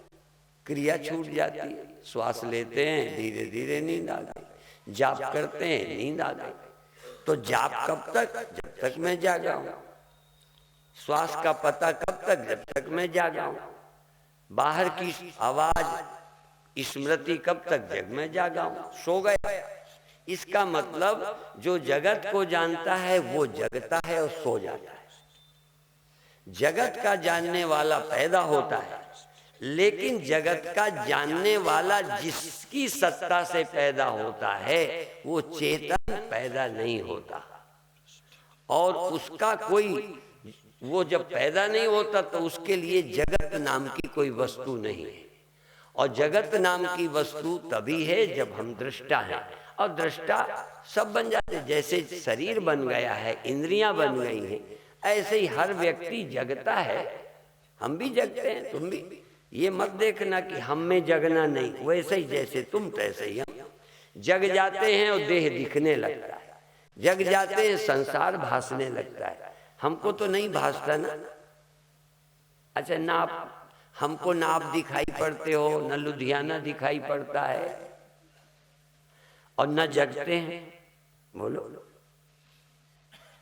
क्रिया छूट जाती है। श्वास लेते हैं, धीरे धीरे नींद आ गई, जाप करते हैं, नींद आ गई। तो जाप कब तक? जब तक मैं जागा हूं। श्वास का पता कब तक? जब तक मैं जागा हूं। बाहर की आवाज स्मृति कब तक? जब मैं जागा हूं, सो गया। इसका मतलब जो जगत को जानता है वो जगता है और सो जाता है। जगत का जानने वाला पैदा होता है, लेकिन जगत का जानने वाला जिसकी सत्ता से पैदा होता है वो चेतन पैदा नहीं होता। और उसका कोई, वो जब पैदा नहीं होता तो उसके लिए जगत नाम की कोई वस्तु नहीं है। और जगत नाम की वस्तु तभी है जब हम दृष्टा हैं। और दृष्टा सब बन जाते, जैसे शरीर बन गया है, इंद्रियां बन गई हैं, ऐसे ही हर व्यक्ति जगता है। हम भी जगते हैं, तुम भी। ये मत देखना कि हम में जगना नहीं, वैसे ही जैसे तुम तैसे ही हम जग जाते हैं। और देह दिखने लगता है, जग जाते हैं, संसार भासने लगता है। हमको तो नहीं भासता ना। अच्छा, ना हमको ना आप दिखाई पड़ते हो, न लुधियाना दिखाई पड़ता है, और न जगते हैं? बोलो,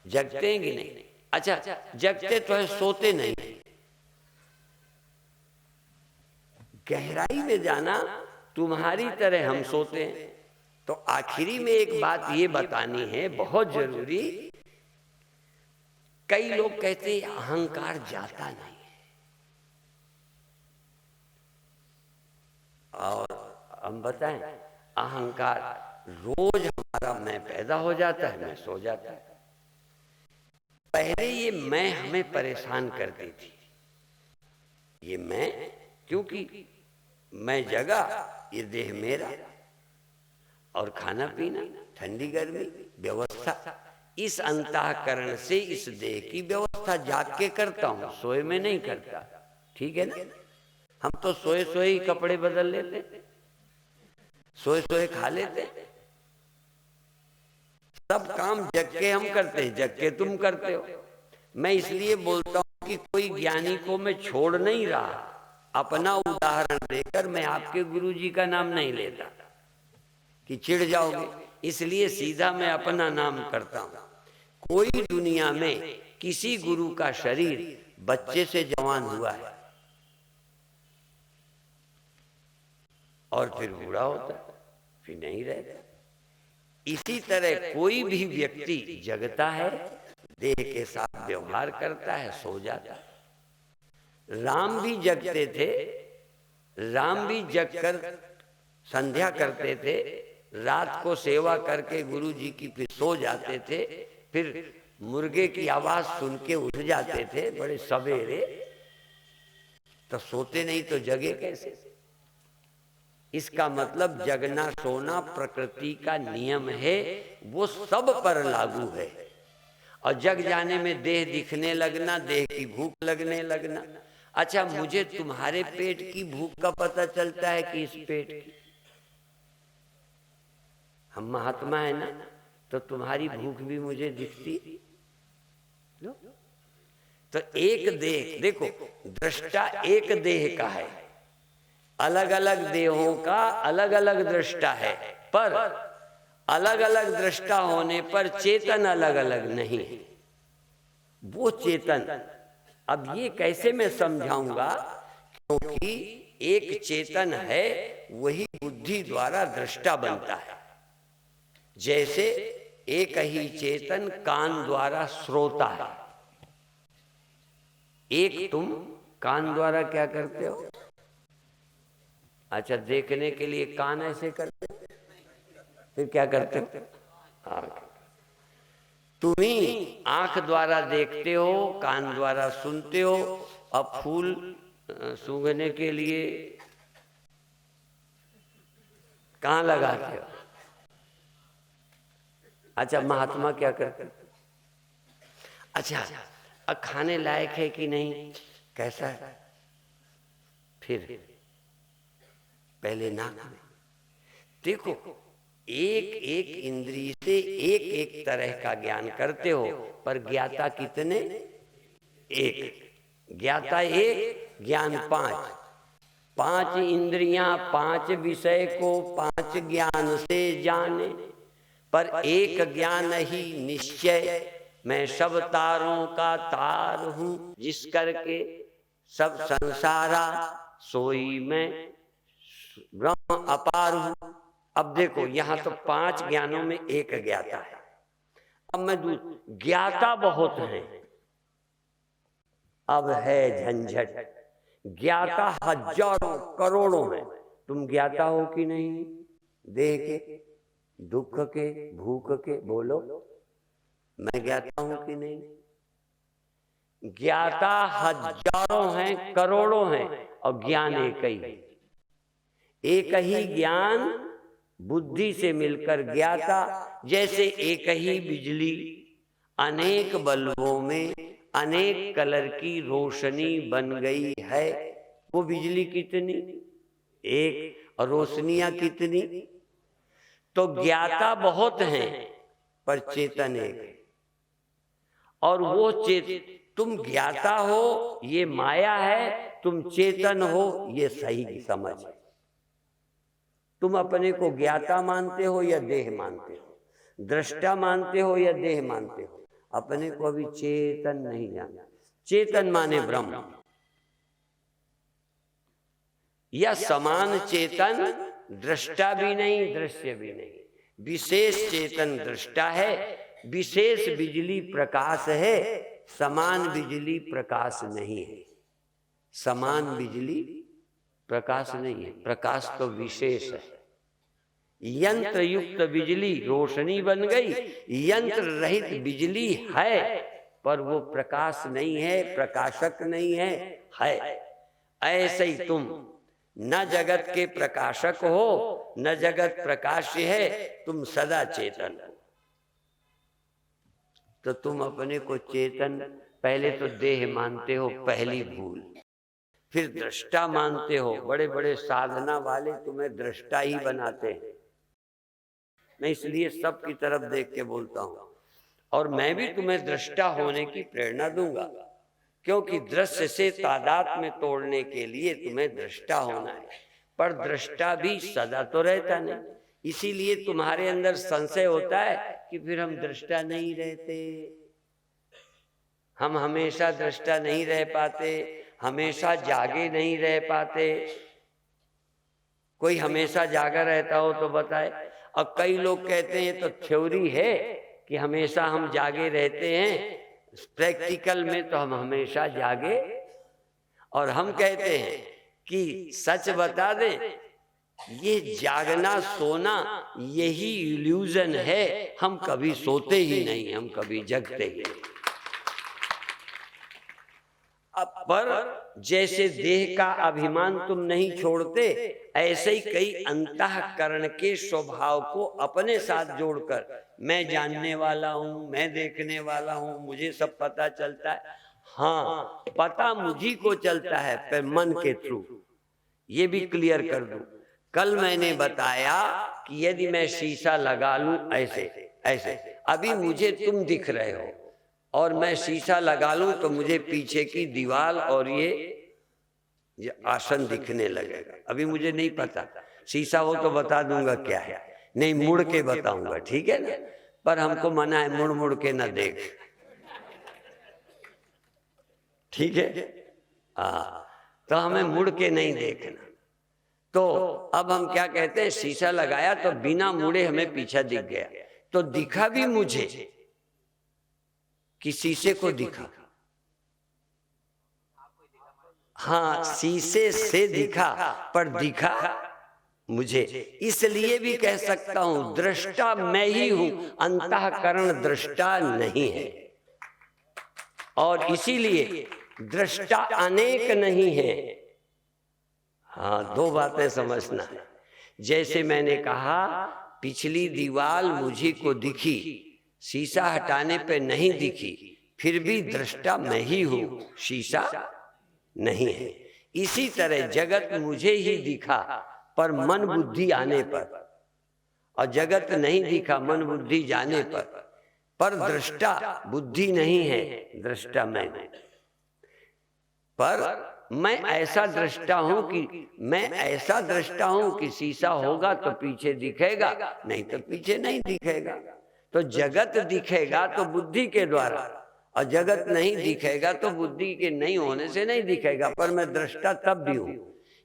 जगते हैं कि नहीं? अच्छा, जगते तो है, सोते नहीं। गहराई में जाना, तुम्हारी तरह हम सोते हैं। तो आखिरी में एक बात ये बतानी है, बहुत जरूरी। कई लोग कहते हैं अहंकार जाता नहीं है, और हम बताएं, अहंकार रोज हमारा मैं पैदा हो जाता है, मैं सो जाता है। पहले ये मैं हमें परेशान करती थी, ये मैं, क्योंकि मैं जगा, ये देह मेरा, और खाना पीना, ठंडी गर्मी, व्यवस्था, इस अंतःकरण से इस देह की व्यवस्था जाग के करता हूं, सोए में नहीं करता। ठीक है ना? हम तो सोए सोए ही कपड़े बदल लेते, सोए सोए खा लेते, सब काम जग के हम करते हैं, जग के तुम करते हो। मैं इसलिए बोलता हूं कि कोई ज्ञानी को मैं छोड़ नहीं रहा, अपना उदाहरण देकर मैं आपके गुरुजी का नाम नहीं लेता कि चिढ़ जाओगे, इसलिए सीधा मैं अपना नाम करता हूं। कोई दुनिया में किसी गुरु का शरीर बच्चे से जवान हुआ है और फिर बूढ़ा होता है, फिर नहीं रहता। इसी तरह कोई भी व्यक्ति जगता है, देह के साथ व्यवहार करता है, सो जाता है। राम भी जगते थे, राम भी जगकर संध्या करते थे, रात को सेवा करके गुरु जी की फिर सो जाते थे, फिर मुर्गे की आवाज सुन के उठ जाते थे बड़े सवेरे। तो सोते नहीं तो जगे कैसे? इसका मतलब जगना सोना प्रकृति का नियम है, वो सब पर लागू है। और जग जाने में देह दिखने लगना, देह की भूख लगने लगना। अच्छा, मुझे तुम्हारे पेट की भूख का पता चलता है कि इस पेट की? हम महात्मा है ना, तो तुम्हारी भूख भी मुझे दिखती। तो एक देह, देखो, दृष्टा एक देह का है, अलग अलग देहों का अलग अलग दृष्टा है, पर अलग अलग दृष्टा होने पर चेतन अलग अलग नहीं। वो चेतन, अब ये कैसे मैं समझाऊंगा, क्योंकि एक चेतन है, वही बुद्धि द्वारा दृष्टा बनता है। जैसे एक ही चेतन कान द्वारा श्रोता है। एक तुम कान द्वारा क्या करते हो? अच्छा, देखने के लिए कान ऐसे करते हो, फिर क्या करते हो? तुम ही आंख द्वारा देखते हो, कान द्वारा सुनते हो। अब फूल सूंघने के लिए कहाँ लगाते हो? अच्छा, महात्मा क्या करते? अच्छा, अब खाने लायक है कि नहीं, कैसा है? फिर पहले नाक में देखो, एक एक इंद्रिय से एक एक तरह का ज्ञान करते हो, पर ज्ञाता कितने? एक। ज्ञाता एक, ज्ञान पांच। पांच इंद्रियां, पांच विषय को पांच ज्ञान से जाने, पर एक ज्ञान ही निश्चय। मैं सब तारों का तार हूं, जिस करके सब संसारा, सोई मैं ब्रह्म अपार हूं। अब देखो, यहां तो पांच ज्ञानों में एक ज्ञाता है। अब मैं ज्ञाता बहुत हैं, अब है झंझट। ज्ञाता हजारों करोड़ों हैं, तुम ज्ञाता हो कि नहीं? देह के, दुख के, भूख के, बोलो, मैं ज्ञाता हूं कि नहीं? ज्ञाता हजारों हैं, करोड़ों हैं, और ज्ञान एक ही है। एक ही ज्ञान बुद्धि से मिलकर ज्ञाता। जैसे एक ही बिजली अनेक बल्बों में अनेक कलर की रोशनी बन गई है। वो बिजली कितनी? एक। और रोशनियां कितनी? तो ज्ञाता बहुत हैं, पर चेतन एक। और वो तुम ज्ञाता हो, ये माया है, तुम चेतन हो, ये सही समझ। तुम अपने को ज्ञाता मानते हो या देह मानते हो, दृष्टा मानते हो या देह मानते हो, अपने को अभी चेतन नहीं जानते। चेतन माने ब्रह्म या समान चेतन, दृष्टा भी नहीं दृश्य भी नहीं, विशेष चेतन दृष्टा है, विशेष बिजली प्रकाश है, समान बिजली प्रकाश नहीं है। समान बिजली प्रकाश नहीं है, प्रकाश तो विशेष है। यंत्र युक्त बिजली रोशनी बन गई, यंत्र रहित बिजली है पर वो प्रकाश नहीं है, प्रकाशक नहीं है, है। ऐसे ही तुम न जगत के प्रकाशक हो न जगत प्रकाश्य है, तुम सदा चेतन हो। तो तुम अपने को चेतन, पहले तो देह मानते हो, पहली भूल। फिर दृष्टा मानते हो, बड़े बड़े साधना वाले तुम्हें दृष्टा ही बनाते हैं। मैं इसलिए सबकी तरफ देख के बोलता हूं, और मैं भी तुम्हें दृष्टा होने की प्रेरणा दूंगा, क्योंकि दृश्य से तादाद में तोड़ने के लिए तुम्हें दृष्टा होना है। पर दृष्टा भी सदा तो रहता नहीं, इसीलिए तुम्हारे अंदर संशय होता है कि फिर हम दृष्टा नहीं रहते, हम हमेशा दृष्टा नहीं रह पाते, हमेशा जागे नहीं रह पाते। कोई हमेशा जागा रहता हो तो बताए। और कई लोग कहते हैं तो थ्योरी है कि हमेशा हम जागे रहते हैं, प्रैक्टिकल में तो हम हमेशा जागे। और हम कहते हैं कि सच बता दें, ये जागना सोना यही इल्यूजन है, हम कभी सोते ही नहीं, हम कभी जगते ही नहीं। अब पर जैसे देह का अभिमान तुम नहीं छोड़ते, ऐसे ही कई अंतःकरण के स्वभाव को अपने साथ जोड़कर मैं जानने वाला हूं, मैं देखने वाला हूं, मुझे सब पता चलता है। हाँ, पता मुझी को चलता है पर मन के थ्रू। ये भी क्लियर कर दूं, कल मैंने बताया कि यदि मैं शीशा लगा लूं ऐसे ऐसे, अभी मुझे तुम दिख रहे हो, और मैं शीशा लगा लूं तो मुझे पीछे की दीवार और ये आसन दिखने लगेगा। अभी मुझे नहीं पता, शीशा हो तो बता दूंगा क्या है, नहीं मुड़ के बताऊंगा, ठीक है ना। पर हमको मना है मुड़ मुड़ के ना देख, ठीक है। तो हमें मुड़ के नहीं देखना। तो अब हम क्या कहते हैं, शीशा लगाया तो बिना मुड़े हमें पीछा दिख गया, तो दिखा भी मुझे कि शीशे को दिखा। हाँ, शीशे से दिखा पर दिखा मुझे। इसलिए भी कह सकता हूं दृष्टा मैं ही हूं, अंतःकरण दृष्टा नहीं है। और इसीलिए दृष्टा अनेक नहीं है। हाँ, दो बातें समझना है। जैसे मैंने कहा पिछली दीवार मुझी को दिखी, शीशा हटाने पे नहीं दिखी, फिर भी दृष्टा मैं ही हूं, शीशा नहीं है। इसी तरह जगत मुझे ही दिखा पर मन बुद्धि आने पर, और जगत नहीं दिखा मन बुद्धि जाने पर दृष्टा बुद्धि नहीं है, दृष्टा मैं हूं। पर मैं ऐसा दृष्टा हूं कि मैं ऐसा दृष्टा हूं कि शीशा होगा तो पीछे दिखेगा, नहीं तो पीछे नहीं दिखेगा। तो जगत दिखेगा तो बुद्धि के द्वारा, और जगत नहीं दिखेगा तो बुद्धि के नहीं होने से नहीं दिखेगा। पर मैं दृष्टा तब भी हूं।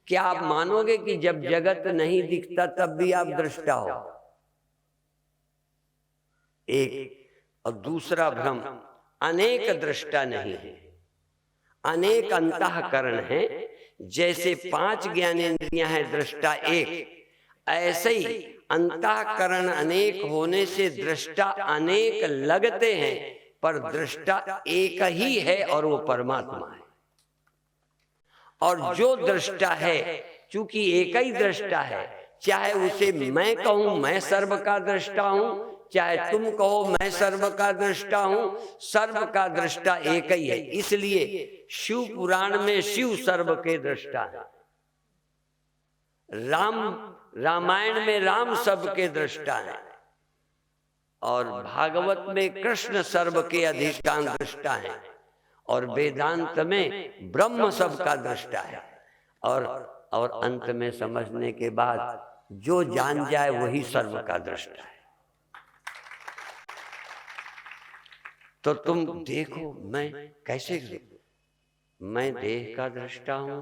क्या आप मानोगे कि जब जगत नहीं दिखता तब भी आप दृष्टा हो? एक। और दूसरा भ्रम, अनेक दृष्टा नहीं है, अनेक अंतःकरण है। जैसे 5 ज्ञानेंद्रियां हैं, दृष्टा एक, ऐसे ही अंतःकरण अनेक होने से दृष्टा अनेक लगते हैं, पर दृष्टा एक ही है और वो परमात्मा है। और जो दृष्टा है, चूंकि एक ही दृष्टा है, चाहे उसे मैं कहूं मैं सर्व का दृष्टा हूं, चाहे तुम कहो मैं सर्व का दृष्टा हूं, सर्व का दृष्टा एक ही है। इसलिए शिव पुराण में शिव सर्व के दृष्टा है, रामायण में राम सब के दृष्टा है, और भागवत में कृष्ण सर्व के अधिष्ठान दृष्टा है, और वेदांत में ब्रह्म सब का दृष्टा है। और अंत में समझने के बाद जो जान जाए वही सर्व का दृष्टा है। तो तुम देखो मैं कैसे, मैं देह का दृष्टा हूं,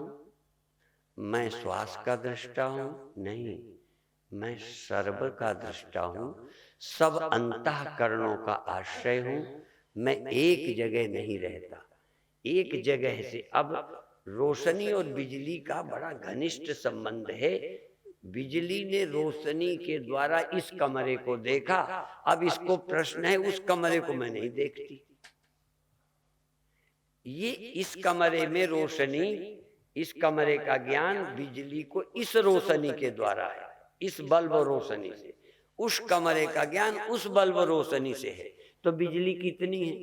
मैं श्वास का दृष्टा हूं, नहीं, मैं सर्व का दृष्टा हूं, सब अंतःकरणों का आश्रय हूं। मैं एक जगह नहीं रहता, एक जगह से। अब रोशनी और बिजली का बड़ा घनिष्ठ संबंध है। बिजली ने रोशनी के द्वारा इस कमरे को देखा, अब इसको प्रश्न है उस कमरे को मैं नहीं देखती। ये इस कमरे में रोशनी, इस कमरे का ज्ञान बिजली को इस रोशनी के द्वारा है, इस बल्ब रोशनी से। उस कमरे का ज्ञान उस बल्ब रोशनी से है। तो बिजली कितनी है?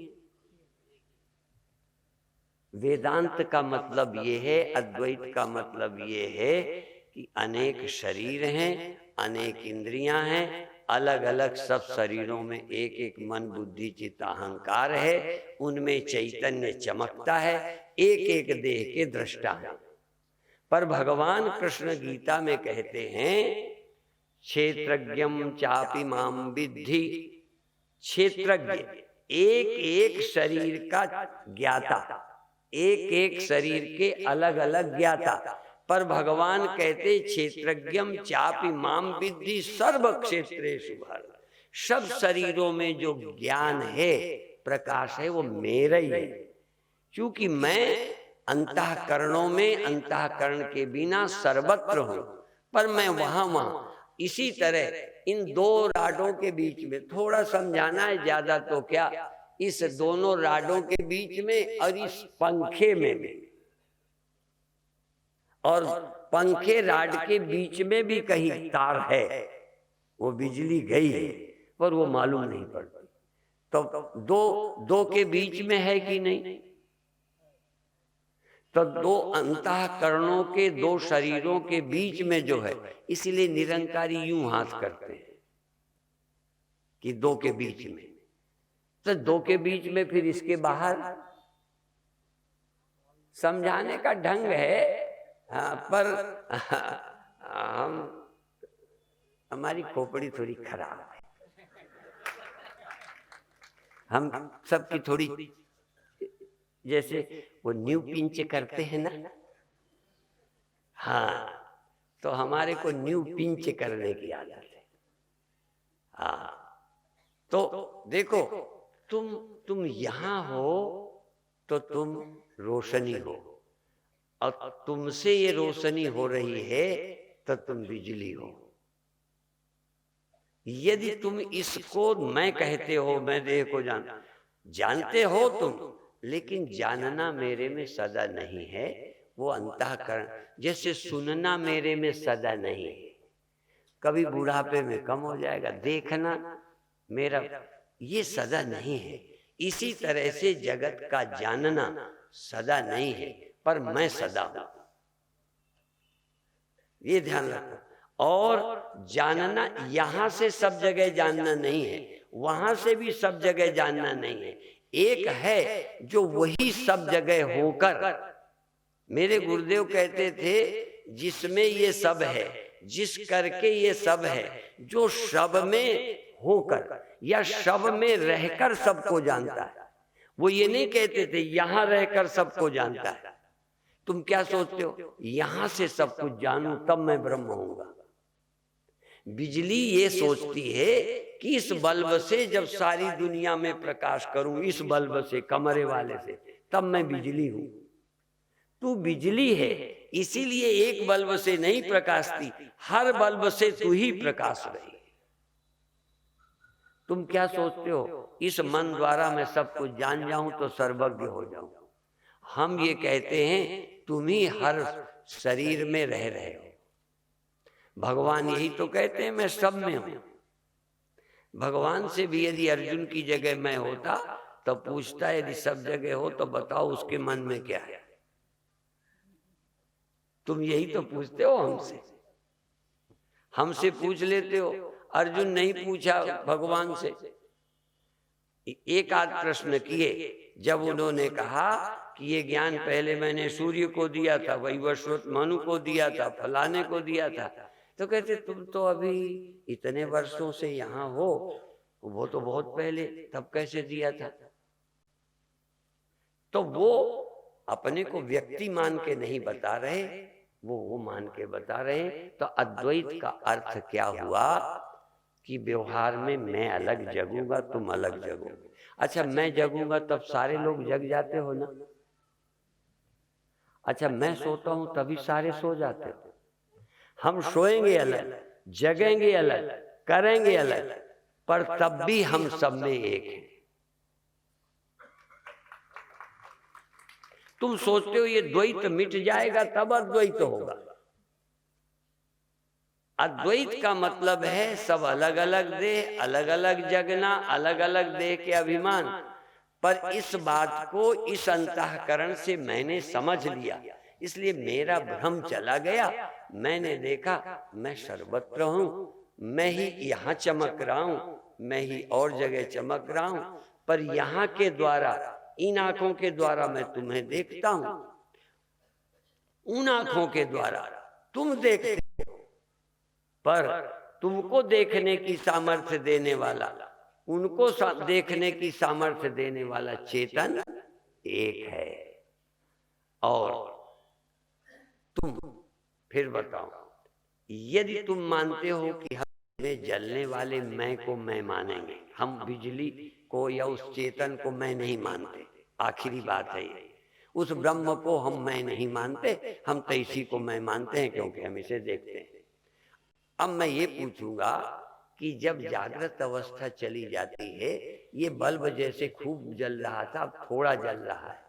वेदांत का मतलब ये है, अद्वैत का मतलब ये है कि अनेक शरीर हैं, अनेक इंद्रियां हैं, अलग अलग सब शरीरों में एक एक मन बुद्धि चित्त अहंकार है, उनमें चैतन्य चमकता है, एक एक देह के दृष्टा है। पर भगवान कृष्ण गीता में कहते हैं क्षेत्रज्ञम चापि माम विद्धि, क्षेत्रज्ञ एक एक शरीर का ज्ञाता, एक एक शरीर के अलग अलग ज्ञाता। पर भगवान कहते क्षेत्रज्ञम चापि माम विद्धि सर्व क्षेत्रेषु भारत, सब शरीरों में जो ज्ञान है, प्रकाश है, वो मेरा ही है। क्योंकि मैं अंतःकरणों में, अंतःकरण के बिना सर्वत्र हूं, पर मैं वहां। इसी तरह इन दो राडों के बीच में थोड़ा समझाना है, ज्यादा तो क्या, इस दोनों राडों के बीच में और इस पंखे में, और पंखे राड के बीच में भी कहीं तार है, वो बिजली गई है पर वो मालूम नहीं पड़ती। तो दो के बीच में है कि नहीं? तो दो अंतःकरणों के, दो शरीरों के बीच में जो है, इसलिए निरंकारी यूं हाथ करते हैं कि दो के बीच में। तो दो के बीच में फिर इसके बाहर समझाने का ढंग है। हाँ, पर हमारी खोपड़ी थोड़ी खराब है, हम सबकी थोड़ी, जैसे वो न्यू पिंच करते हैं ना, हाँ, तो हमारे को न्यू पिंच करने की आदत है। हाँ, तो देखो, तुम यहां हो तो तुम रोशनी हो, और तुमसे ये रोशनी हो रही है तो तुम बिजली हो। यदि तुम इसको मैं कहते हो, मैं देह को जानते हो तुम, लेकिन जानना मेरे में सदा नहीं है, वो अंतःकरण। जैसे सुनना मेरे में सदा नहीं है, कभी बुढ़ापे में कम हो जाएगा, देखना मेरा ये सदा नहीं है। इसी तरह से जगत का जानना सदा नहीं है, पर मैं सदा हूं, ये ध्यान रखना। और जानना यहां से सब जगह जानना नहीं है, वहां से भी सब जगह जानना नहीं है। एक है जो वही सब जगह होकर, मेरे गुरुदेव कहते थे, जिसमें ये सब है, जिस करके ये सब है, जो सब में होकर या सब में रहकर सबको जानता है। वो ये नहीं कहते थे यहां रहकर सबको जानता है। तुम क्या सोचते हो, यहां से सब कुछ जानूं तब मैं ब्रह्म होऊंगा? बिजली ये सोचती है कि इस बल्ब से जब सारी दुनिया में प्रकाश करूं, इस बल्ब से, कमरे वाले से, तब मैं बिजली हूं। तू बिजली है, इसीलिए एक बल्ब से नहीं प्रकाशती, हर बल्ब से तू ही प्रकाश रही। तुम क्या सोचते हो, इस मन द्वारा मैं सब कुछ जान जाऊं तो सर्वज्ञ हो जाऊं? हम ये कहते हैं तुम ही हर शरीर में रह रहे हो। भगवान यही तो कहते हैं मैं सब में हूं। भगवान से भी यदि अर्जुन की जगह मैं होता तो पूछता, यदि सब जगह हो तो बताओ उसके मन में क्या है? तुम यही तो पूछते हो हमसे पूछ लेते हो। अर्जुन नहीं पूछा भगवान से, एक आध प्रश्न किए। जब उन्होंने कहा कि ये ज्ञान पहले मैंने सूर्य को दिया था, वही वैवस्वत मनु को दिया था, फलाने को दिया था, तो कहते तुम तो अभी इतने वर्षों से यहाँ हो, वो तो बहुत पहले, तब कैसे दिया था? तो वो अपने को व्यक्ति मान के नहीं बता रहे, वो मान के बता रहे। तो अद्वैत का अर्थ क्या हुआ कि व्यवहार में मैं अलग जगूंगा, तुम अलग जगोगे। अच्छा, मैं जगूंगा तब सारे लोग जग जाते हो ना? अच्छा, मैं सोता हूं तभी सारे सो जाते हो। हम सोएंगे अलग, जगेंगे अलग, करेंगे अलग, पर तब भी हम सब में एक हैं। तुम सोचते हो ये द्वैत मिट जाएगा तब अद्वैत होगा। अद्वैत का मतलब है सब अलग अलग देह, अलग अलग जगना, अलग अलग देह के अभिमान। पर इस बात को इस अंतःकरण से मैंने समझ लिया, इसलिए मेरा भ्रम चला गया। मैंने देखा मैं सर्वत्र हूं, मैं ही यहाँ चमक रहा हूं, मैं ही और जगह चमक रहा हूं, पर यहाँ के द्वारा, इन आंखों के द्वारा मैं तुम्हें देखता हूं, उन आंखों के द्वारा तुम देखते हो, पर तुमको देखने की सामर्थ्य देने वाला, उनको देखने की सामर्थ्य देने वाला चेतन एक है। और तुम फिर बताओ, यदि तुम मानते हो कि हमें जलने वाले मैं को मैं मानेंगे, हम बिजली को या उस चेतन को मैं नहीं मानते, आखिरी बात है ये। उस ब्रह्म को हम मैं नहीं मानते, हम तो इसी को मैं मानते हैं, क्योंकि हम इसे देखते हैं। अब मैं ये पूछूंगा कि जब जागृत अवस्था चली जाती है, ये बल्ब जैसे खूब जल रहा था, अब थोड़ा जल रहा है,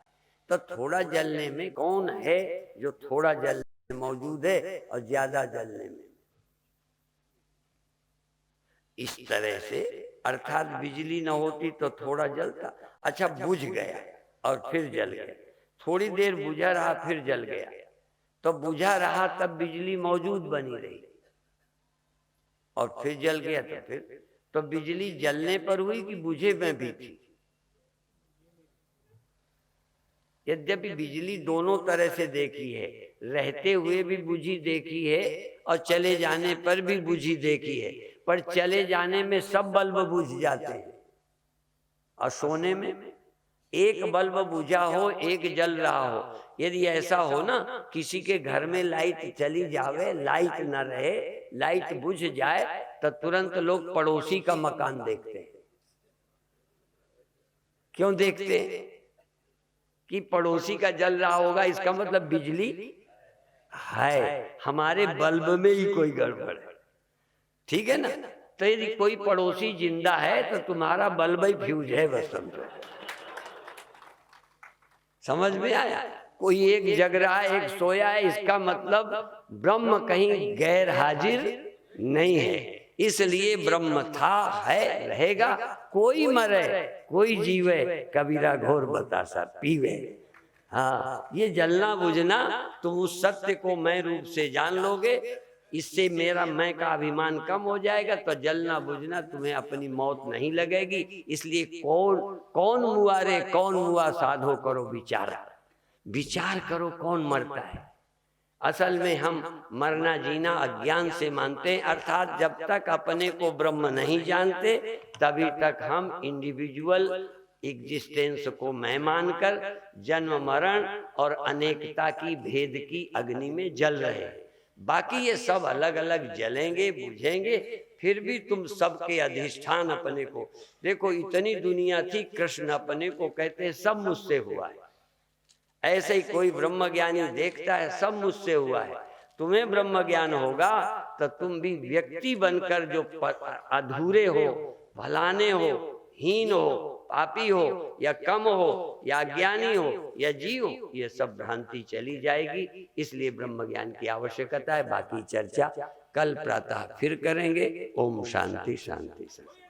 तो थोड़ा जलने में कौन है जो थोड़ा जलने में मौजूद है और ज्यादा जलने में? इस तरह से, अर्थात बिजली न होती तो थोड़ा जलता, अच्छा बुझ गया और फिर जल गया, थोड़ी देर बुझा रहा फिर जल गया, तो बुझा रहा तब बिजली मौजूद बनी रही और फिर जल गया, तो फिर तो बिजली जलने पर हुई कि बुझे में भी थी? यद्यपि बिजली दोनों तरह से देखी है, रहते हुए भी बुझी देखी है और चले जाने पर भी बुझी देखी है, पर चले जाने में सब बल्ब बुझ जाते हैं और सोने में एक बल्ब बुझा हो, एक जल रहा हो। यदि ऐसा हो ना, किसी के घर में लाइट चली जावे, लाइट न रहे, लाइट बुझ जाए, तो तुरंत लोग पड़ोसी का मकान देखते हैं। क्यों देखते हैं? कि पड़ोसी का जल रहा होगा, इसका मतलब बिजली है, हमारे बल्ब में ही कोई गड़बड़ है। ठीक है ना? तो यदि कोई पड़ोसी जिंदा है तो तुम्हारा बल्ब ही फ्यूज है, बस समझो। समझ में आया? कोई एक जग रहा है, एक सोया है, इसका मतलब ब्रह्म कहीं गैर हाजिर नहीं है। इसलिए ब्रह्म था, है, रहेगा। कोई मरे कोई जीवे, कबीरा घोर बतासा पीवे। हाँ, ये जलना बुझना तुम उस सत्य को मैं रूप से जान लोगे, इससे मेरा मैं का अभिमान कम हो जाएगा, तो जलना बुझना तुम्हें अपनी मौत नहीं लगेगी। इसलिए कौन मुआ रे कौन मुआ, साधो करो विचार, विचार करो कौन मरता है। असल में हम मरना जीना अज्ञान से मानते हैं, अर्थात जब तक अपने को ब्रह्म नहीं जानते तभी तक हम इंडिविजुअल एग्जिस्टेंस को मैं मानकर जन्म मरण और अनेकता की भेद की अग्नि में जल रहे हैं। बाकी ये सब अलग अलग जलेंगे बुझेंगे, फिर भी तुम सबके अधिष्ठान अपने को देखो। इतनी दुनिया थी, कृष्ण अपने को कहते हैं सब मुझसे हुआ है। ऐसे ही कोई ब्रह्म ज्ञानी देखता है सब मुझसे हुआ है। तुम्हें ब्रह्म ज्ञान होगा तो तुम भी व्यक्ति बनकर जो अधूरे हो, भलाने हो, हीन हो, पापी हो या कम हो या अज्ञानी हो या जीव हो, ये सब भ्रांति चली जाएगी। इसलिए ब्रह्म ज्ञान की आवश्यकता है। बाकी चर्चा कल प्रातः फिर करेंगे। ओम शांति शांति शांति।